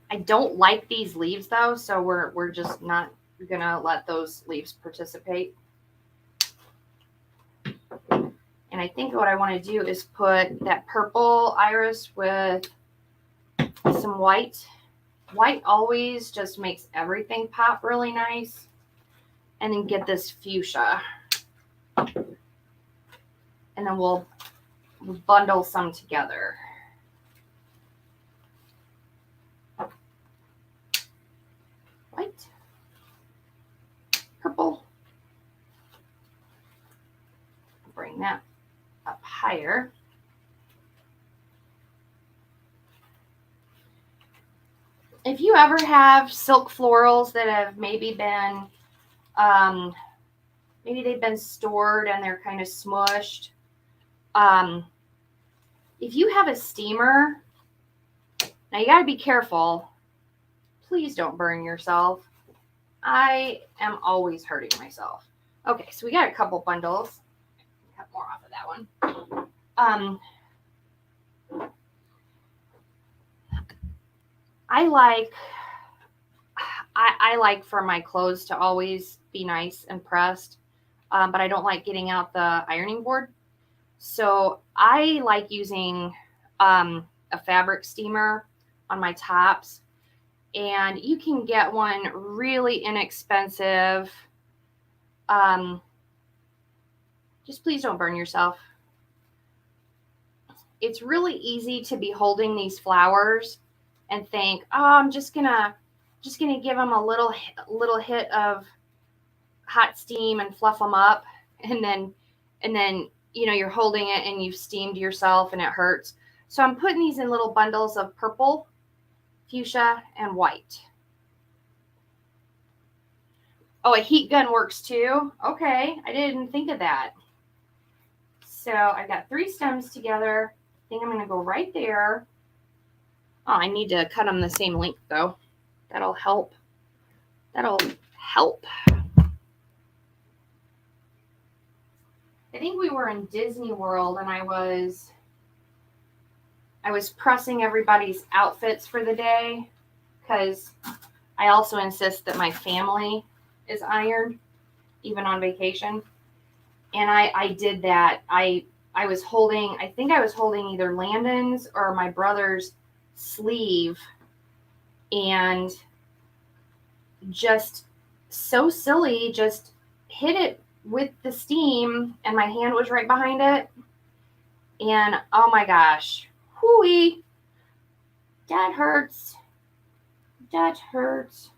I don't like these leaves though, so we're just not gonna let those leaves participate. And I think what I want to do is put that purple iris with some white. White always just makes everything pop really nice. And then get this fuchsia. And then we'll bundle some together. White, purple. Bring that up higher. If you ever have silk florals that have maybe been, maybe they've been stored and they're kind of smushed. If you have a steamer, now you got to be careful. Please don't burn yourself. I am always hurting myself. Okay, so we got a couple bundles. Cut more off of that one. I like for my clothes to always be nice and pressed, but I don't like getting out the ironing board. So I like using a fabric steamer on my tops, and you can get one really inexpensive. Just please don't burn yourself. It's really easy to be holding these flowers and think, oh, I'm just gonna give them a little hit of hot steam and fluff them up, and then you're holding it and you've steamed yourself and it hurts. So I'm putting these in little bundles of purple, fuchsia, and white. Oh, a heat gun works too. Okay, I didn't think of that. So I got 3 stems together. I think I'm going to go right there. Oh, I need to cut them the same length though. That'll help. That'll help. I think we were in Disney World and I was pressing everybody's outfits for the day because I also insist that my family is ironed even on vacation. And I did that. I was holding, I think I was holding either Landon's or my brother's sleeve, and just so silly, just hit it with the steam and my hand was right behind it. And oh my gosh, whooey, that hurts. That hurts.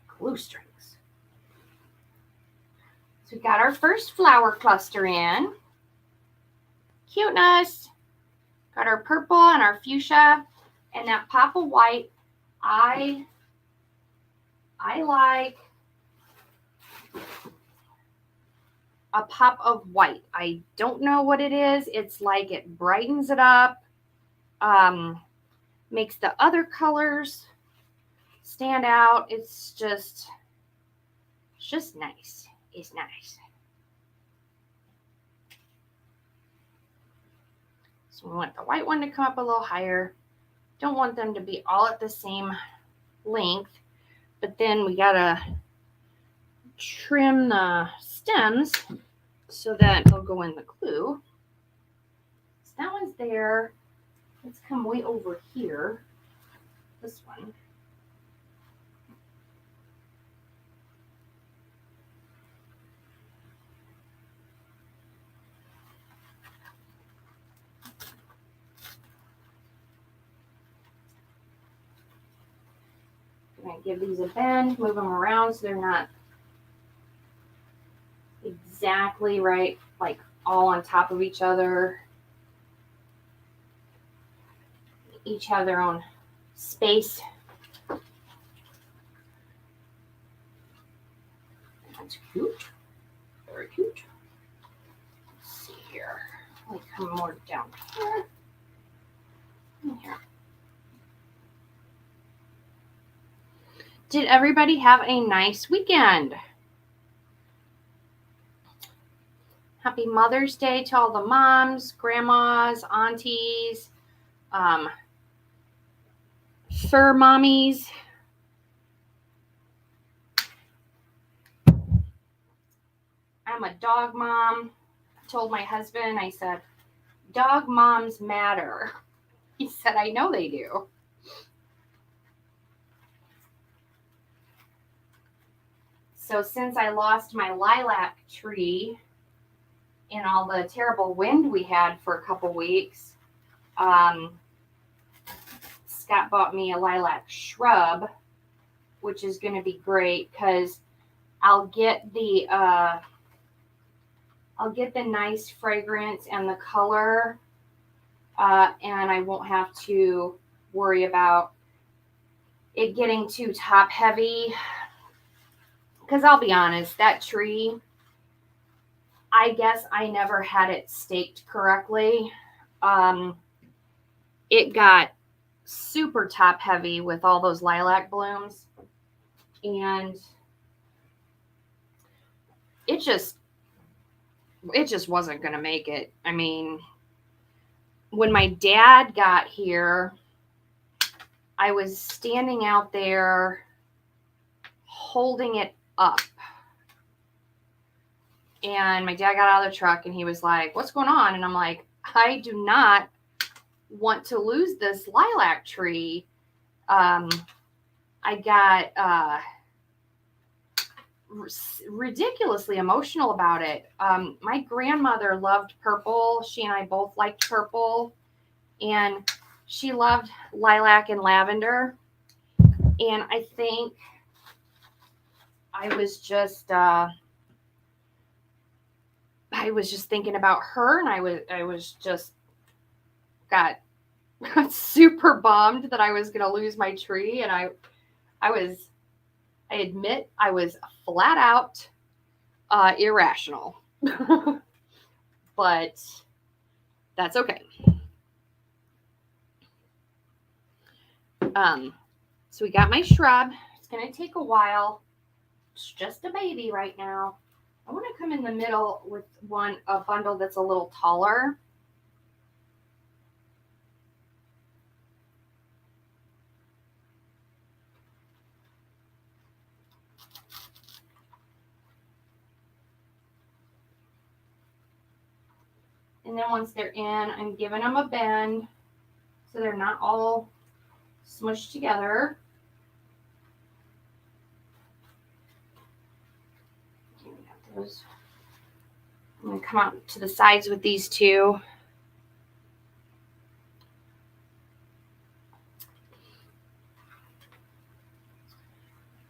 Glue strings. So we got our first flower cluster in. Cuteness. Got our purple and our fuchsia and that pop of white. I like a pop of white. I don't know what it is. It's like it brightens it up, makes the other colors stand out. It's just nice. It's nice. So we want the white one to come up a little higher. Don't want them to be all at the same length, but then we gotta trim the stems so that they'll go in the glue. So that one's there. Let's come way over here. This one. I'm going to give these a bend, move them around so they're not exactly right, like all on top of each other. Each have their own space. That's cute. Very cute. Let's see here. Let me come more down here. Here. Did everybody have a nice weekend? Happy Mother's Day to all the moms, grandmas, aunties, fur mommies. I'm a dog mom. I told my husband, I said, dog moms matter. He said, I know they do. So since I lost my lilac tree in all the terrible wind we had for a couple weeks, Scott bought me a lilac shrub, which is going to be great because I'll get the nice fragrance and the color, and I won't have to worry about it getting too top heavy. Because I'll be honest, that tree, I guess I never had it staked correctly. It got super top heavy with all those lilac blooms, and it just wasn't going to make it. I mean, when my dad got here, I was standing out there holding it up. And my dad got out of the truck and he was like, what's going on? And I'm like, I do not want to lose this lilac tree. I got ridiculously emotional about it. My grandmother loved purple. She and I both liked purple. And she loved lilac and lavender. And I think I was just thinking about her, and I was just got super bummed that I was going to lose my tree, and I admit I was flat out irrational. But that's okay. So we got my shrub. It's going to take a while. It's just a baby right now. I want to come in the middle with a bundle that's a little taller. And then once they're in, I'm giving them a bend so they're not all smushed together. Okay, we got those. I'm going to come out to the sides with these two.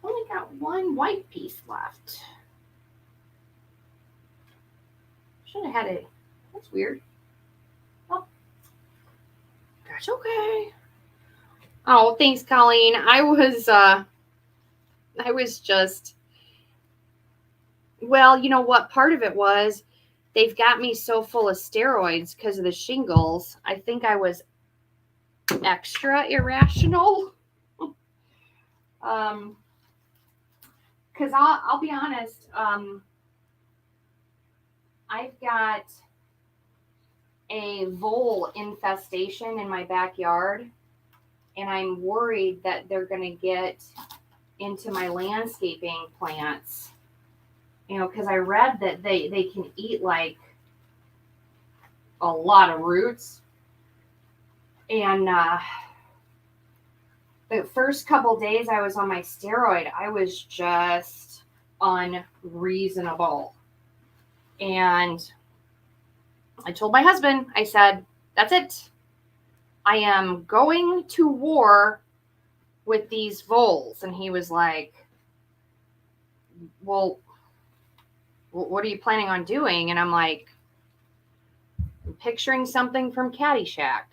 Only got one white piece left. Should have had it. That's weird. Oh, that's okay. Oh, thanks, Colleen. I was just, well, you know what? Part of it was they've got me so full of steroids because of the shingles. I think I was extra irrational. Because I'll be honest, I've got a vole infestation in my backyard, and I'm worried that they're going to get into my landscaping plants. You know, because I read that they can eat like a lot of roots. And the first couple days I was on my steroid, I was just unreasonable. And I told my husband, I said, that's it. I am going to war with these voles. And he was like, well, what are you planning on doing? And I'm like, I'm picturing something from Caddyshack.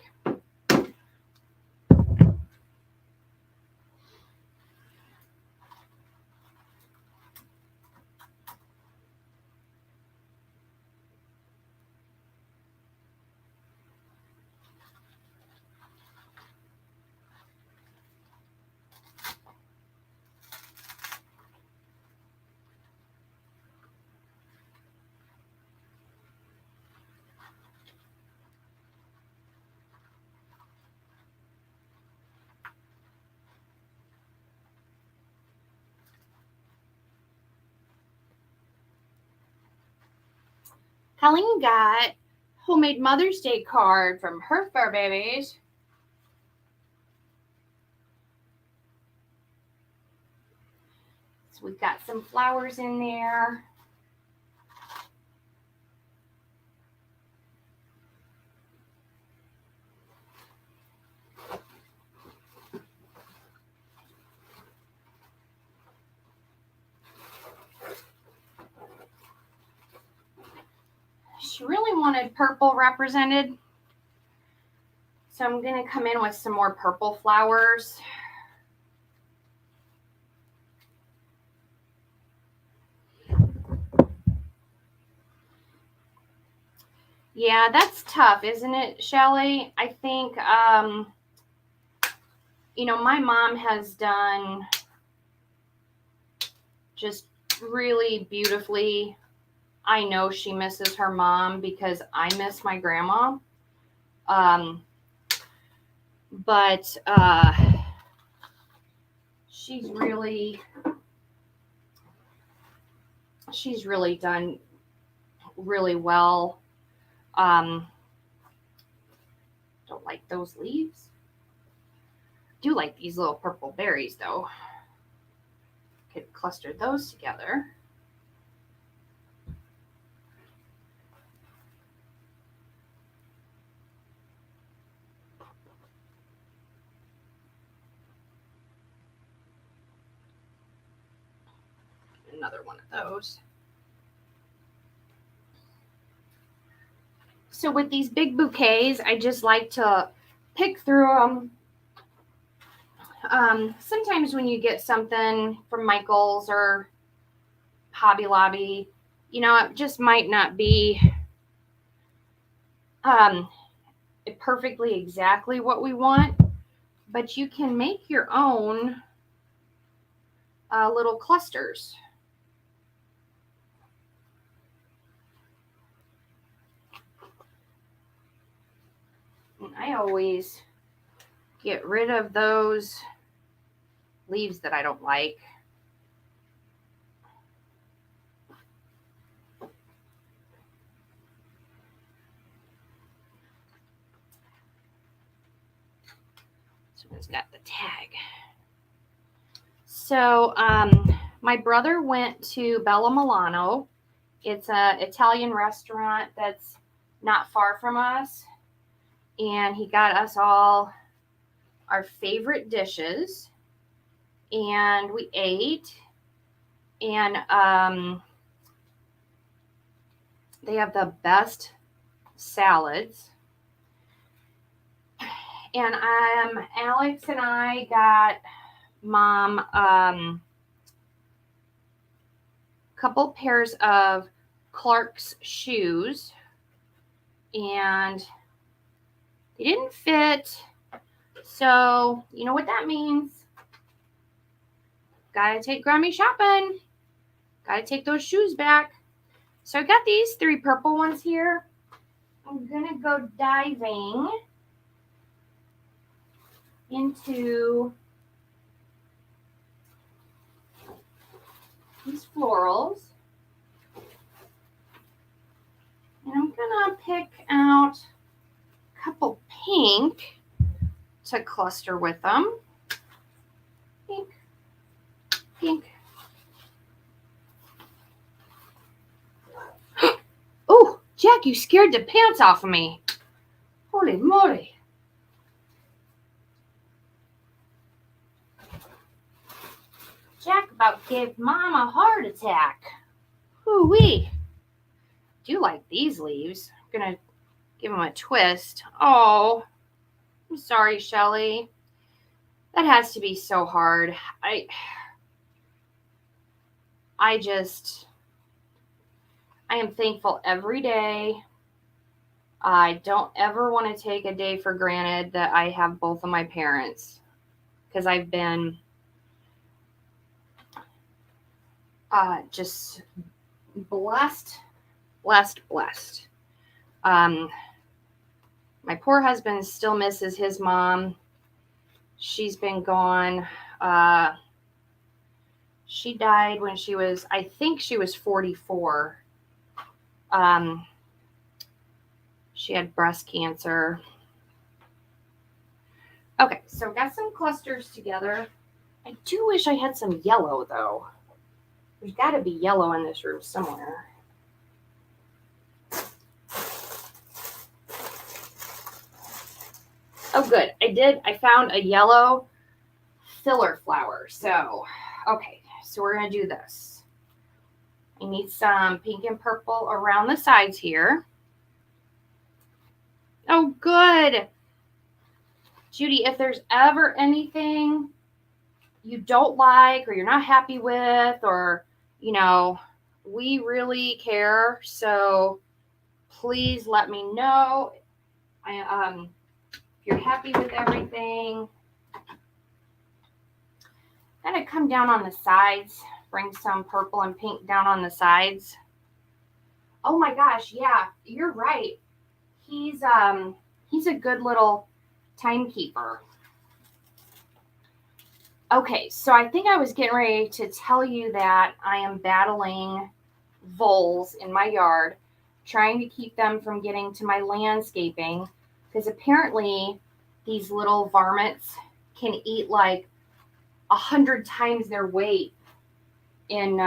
Colleen got homemade Mother's Day card from her fur babies. So we've got some flowers in there. She really wanted purple represented. So I'm going to come in with some more purple flowers. Yeah, that's tough, isn't it, Shelly? I think, my mom has done just really beautifully. I know she misses her mom because I miss my grandma. But she's really done really well. Don't like those leaves. Do like these little purple berries though. Could cluster those together. Another one of those. So with these big bouquets, I just like to pick through them. Sometimes when you get something from Michael's or Hobby Lobby, it just might not be perfectly exactly what we want, but you can make your own little clusters. And I always get rid of those leaves that I don't like. This one's got the tag. So my brother went to Bella Milano. It's an Italian restaurant that's not far from us. And he got us all our favorite dishes. And we ate. And they have the best salads. And Alex and I got Mom a couple pairs of Clark's shoes, and they didn't fit. So you know what that means. Gotta take Grammy shopping. Gotta take those shoes back. So I got these 3 purple ones here. I'm gonna go diving into these florals. And I'm gonna pick out a couple pink to cluster with them. Pink, pink. Oh, Jack, you scared the pants off of me. Holy moly. Jack about gave Mom a heart attack. Hoo-wee. Do you like these leaves? I'm going to give them a twist. Oh, I'm sorry, Shelly. That has to be so hard. I am thankful every day. I don't ever want to take a day for granted that I have both of my parents, because I've been just blessed. My poor husband still misses his mom. She's been gone. She died when I think she was 44. She had breast cancer. Okay, so got some clusters together. I do wish I had some yellow, though. There's got to be yellow in this room somewhere. Oh, good. I found a yellow filler flower. So, okay. So we're going to do this. I need some pink and purple around the sides here. Oh, good. Judy, if there's ever anything you don't like or you're not happy with, or, you know, we really care. So please let me know. If you're happy with everything. Gonna come down on the sides, bring some purple and pink down on the sides. Oh my gosh, yeah, you're right. He's a good little timekeeper. Okay, so I think I was getting ready to tell you that I am battling voles in my yard, trying to keep them from getting to my landscaping, because apparently these little varmints can eat like 100 times their weight in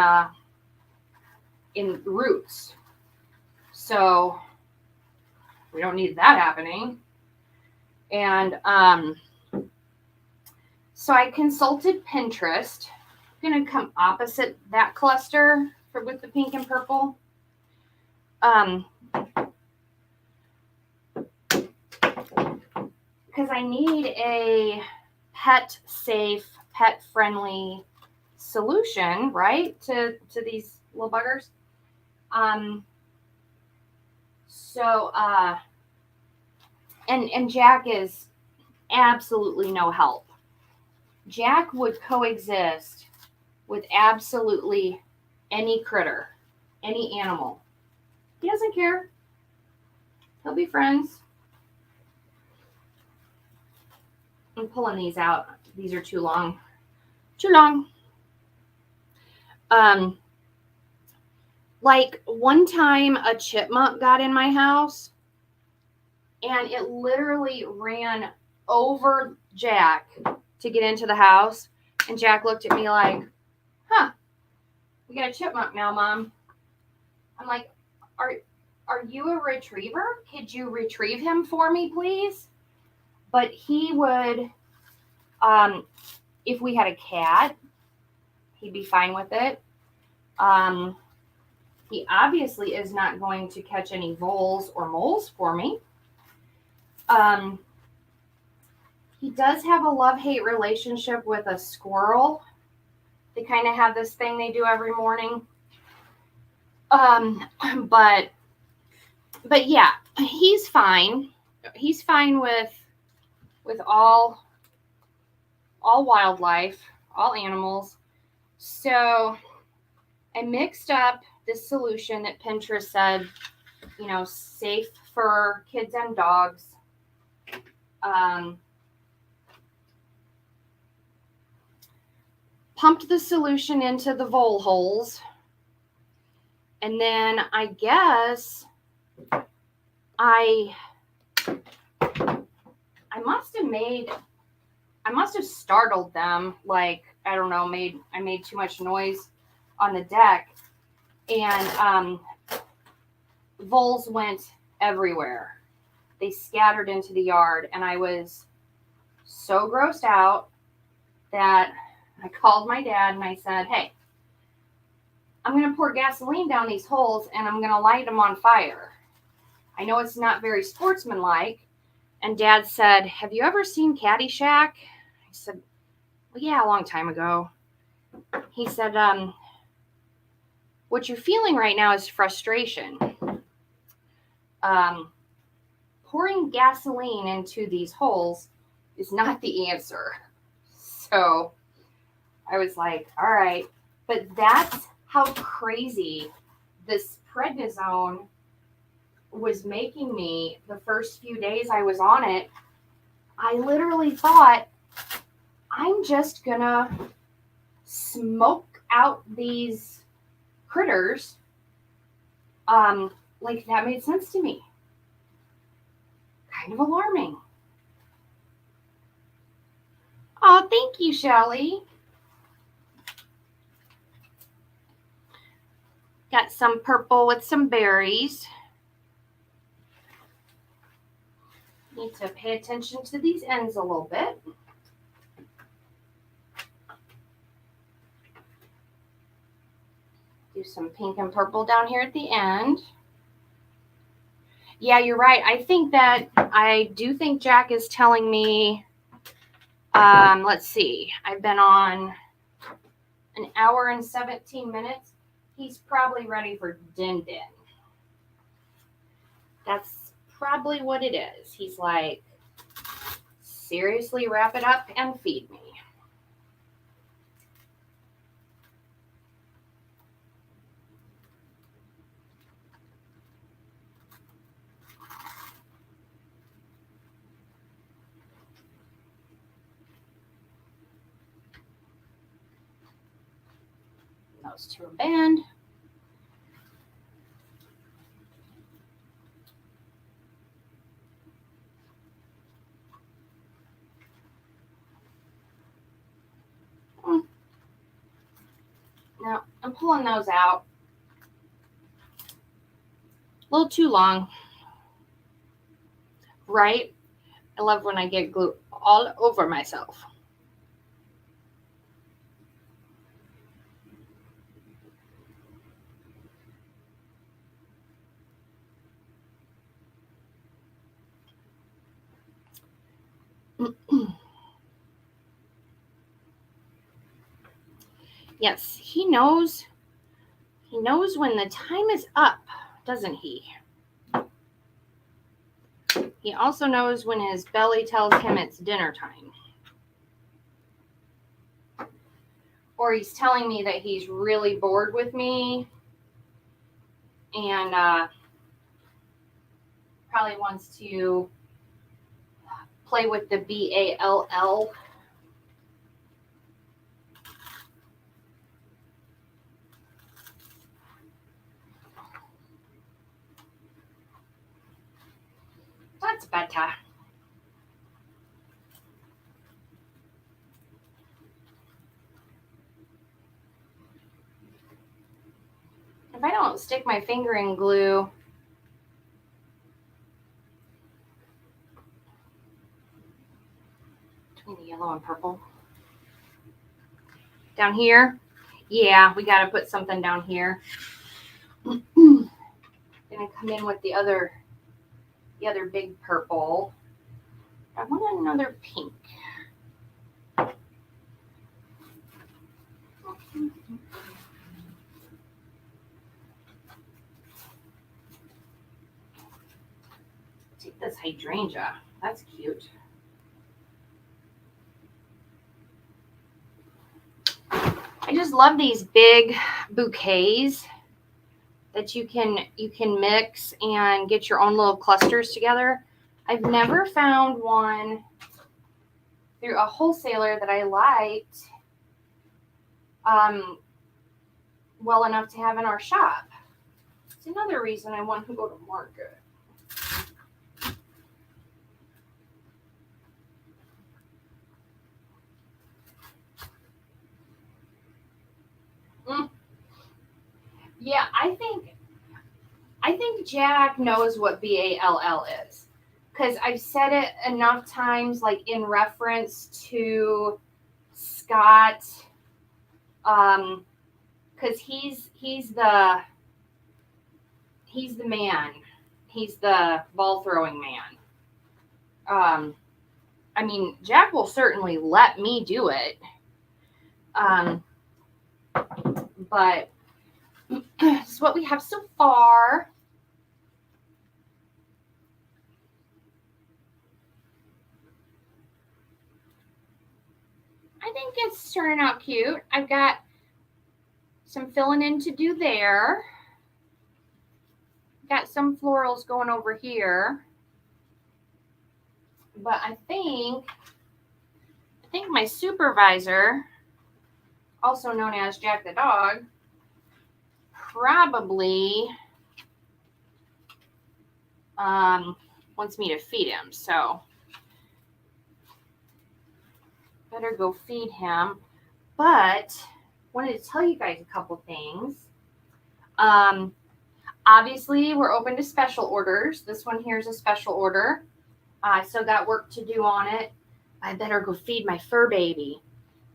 roots. So we don't need that happening. And so I consulted Pinterest. I'm gonna come opposite that cluster with the pink and purple. Because I need a pet safe, pet friendly solution, right, to these little buggers. And Jack is absolutely no help. Jack would coexist with absolutely any critter, any animal. He doesn't care. He'll be friends. I'm pulling these out. These are too long. Too long. Like one time a chipmunk got in my house and it literally ran over Jack to get into the house. And Jack looked at me like, huh, we got a chipmunk now, Mom. I'm like, are you a retriever? Could you retrieve him for me, please? But he would, if we had a cat, he'd be fine with it. He obviously is not going to catch any voles or moles for me. He does have a love-hate relationship with a squirrel. They kind of have this thing they do every morning. But yeah, he's fine. He's fine with all wildlife, all animals. So I mixed up this solution that Pinterest said, you know, safe for kids and dogs. Pumped the solution into the vole holes. And then I guess I must have startled them, like, I don't know, I made too much noise on the deck, and voles went everywhere. They scattered into the yard, and I was so grossed out that I called my dad and I said, hey, I'm going to pour gasoline down these holes and I'm going to light them on fire. I know it's not very sportsmanlike. And Dad said, have you ever seen Caddyshack? I said, well, yeah, a long time ago. He said, what you're feeling right now is frustration. Pouring gasoline into these holes is not the answer. So I was like, all right. But that's how crazy this prednisone was making me the first few days I was on it. I literally thought, I'm just gonna smoke out these critters. Like that made sense to me. kind of alarming. Oh, thank you, Shelly. Got some purple with some berries. Need to pay attention to these ends a little bit. Do some pink and purple down here at the end. Yeah, you're right. I do think Jack is telling me, let's see, I've been on an hour and 17 minutes. He's probably ready for din din. That's probably what it is. He's like, seriously, wrap it up and feed me. Those to a band. Now, I'm pulling those out. A little too long. Right? I love when I get glue all over myself. Yes, he knows. He knows when the time is up, doesn't he? He also knows when his belly tells him it's dinner time. Or he's telling me that he's really bored with me and probably wants to play with the BALL. That's better. If I don't stick my finger in glue, between the yellow and purple, down here, yeah, we got to put something down here. Gonna come in with the other big purple. I want another pink. Take this hydrangea. That's cute. I just love these big bouquets that you can mix and get your own little clusters together. I've never found one through a wholesaler that I liked well enough to have in our shop. It's another reason I want to go to market. Yeah, I think Jack knows what BALL is, because I've said it enough times, like in reference to Scott, because he's the man, he's the ball throwing man. I mean, Jack will certainly let me do it, but this is what we have so far. I think it's turning out cute. I've got some filling in to do there. Got some florals going over here. But I think my supervisor, also known as Jack the dog, probably wants me to feed him. So better go feed him. But wanted to tell you guys a couple things. Obviously, we're open to special orders. This one here is a special order. I still got work to do on it. I better go feed my fur baby.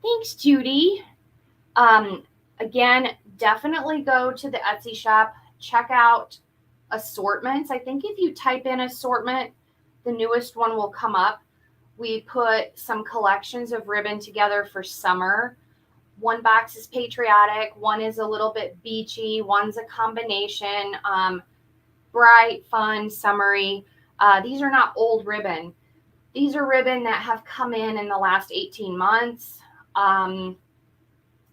Thanks, Judy. Again, definitely go to the Etsy shop. Check out assortments. I think if you type in assortment, the newest one will come up. We put some collections of ribbon together for summer. One box is patriotic, one is a little bit beachy, one's a combination, bright, fun, summery. These are not old ribbon. These are ribbon that have come in the last 18 months.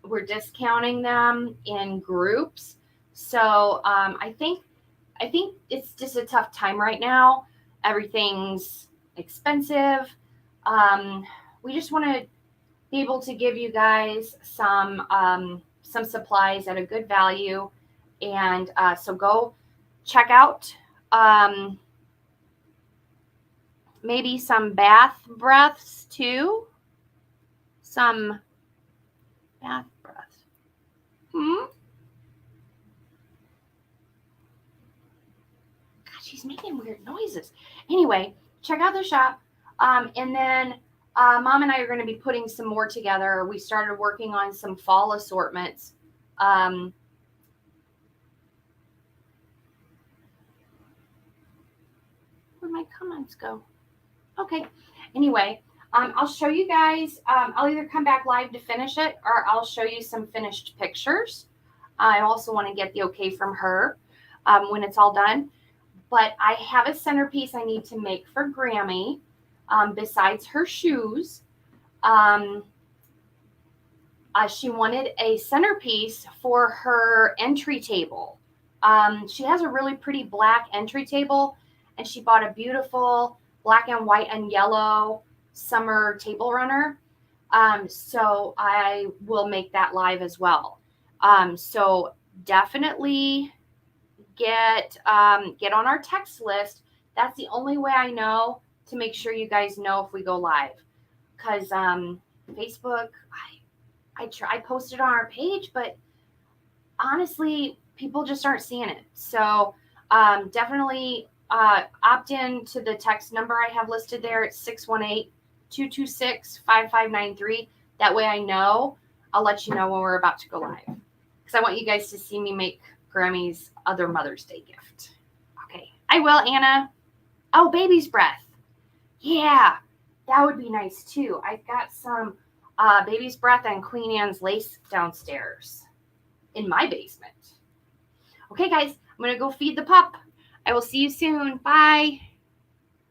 We're discounting them in groups. So I think it's just a tough time right now. Everything's expensive. We just want to be able to give you guys some supplies at a good value. And so go check out maybe some bath breaths too. Some bath breaths. God, she's making weird noises. Anyway, check out the shop. And then Mom and I are going to be putting some more together. We started working on some fall assortments. Where'd my comments go? Okay. Anyway, I'll show you guys. I'll either come back live to finish it or I'll show you some finished pictures. I also want to get the okay from her when it's all done. But I have a centerpiece I need to make for Grammy besides her shoes. She wanted a centerpiece for her entry table. She has a really pretty black entry table, and she bought a beautiful black and white and yellow summer table runner. So I will make that live as well. So definitely get on our text list. That's the only way I know to make sure you guys know if we go live. Because Facebook, I posted on our page, but honestly, people just aren't seeing it. So definitely opt in to the text number I have listed there. It's 618-226-5593. That way I know. I'll let you know when we're about to go live. Because I want you guys to see me make Grammy's other Mother's Day gift. Okay, I will, Anna. Oh, baby's breath. Yeah, that would be nice too. I've got some baby's breath and Queen Anne's lace downstairs in my basement. Okay, guys, I'm going to go feed the pup. I will see you soon. Bye.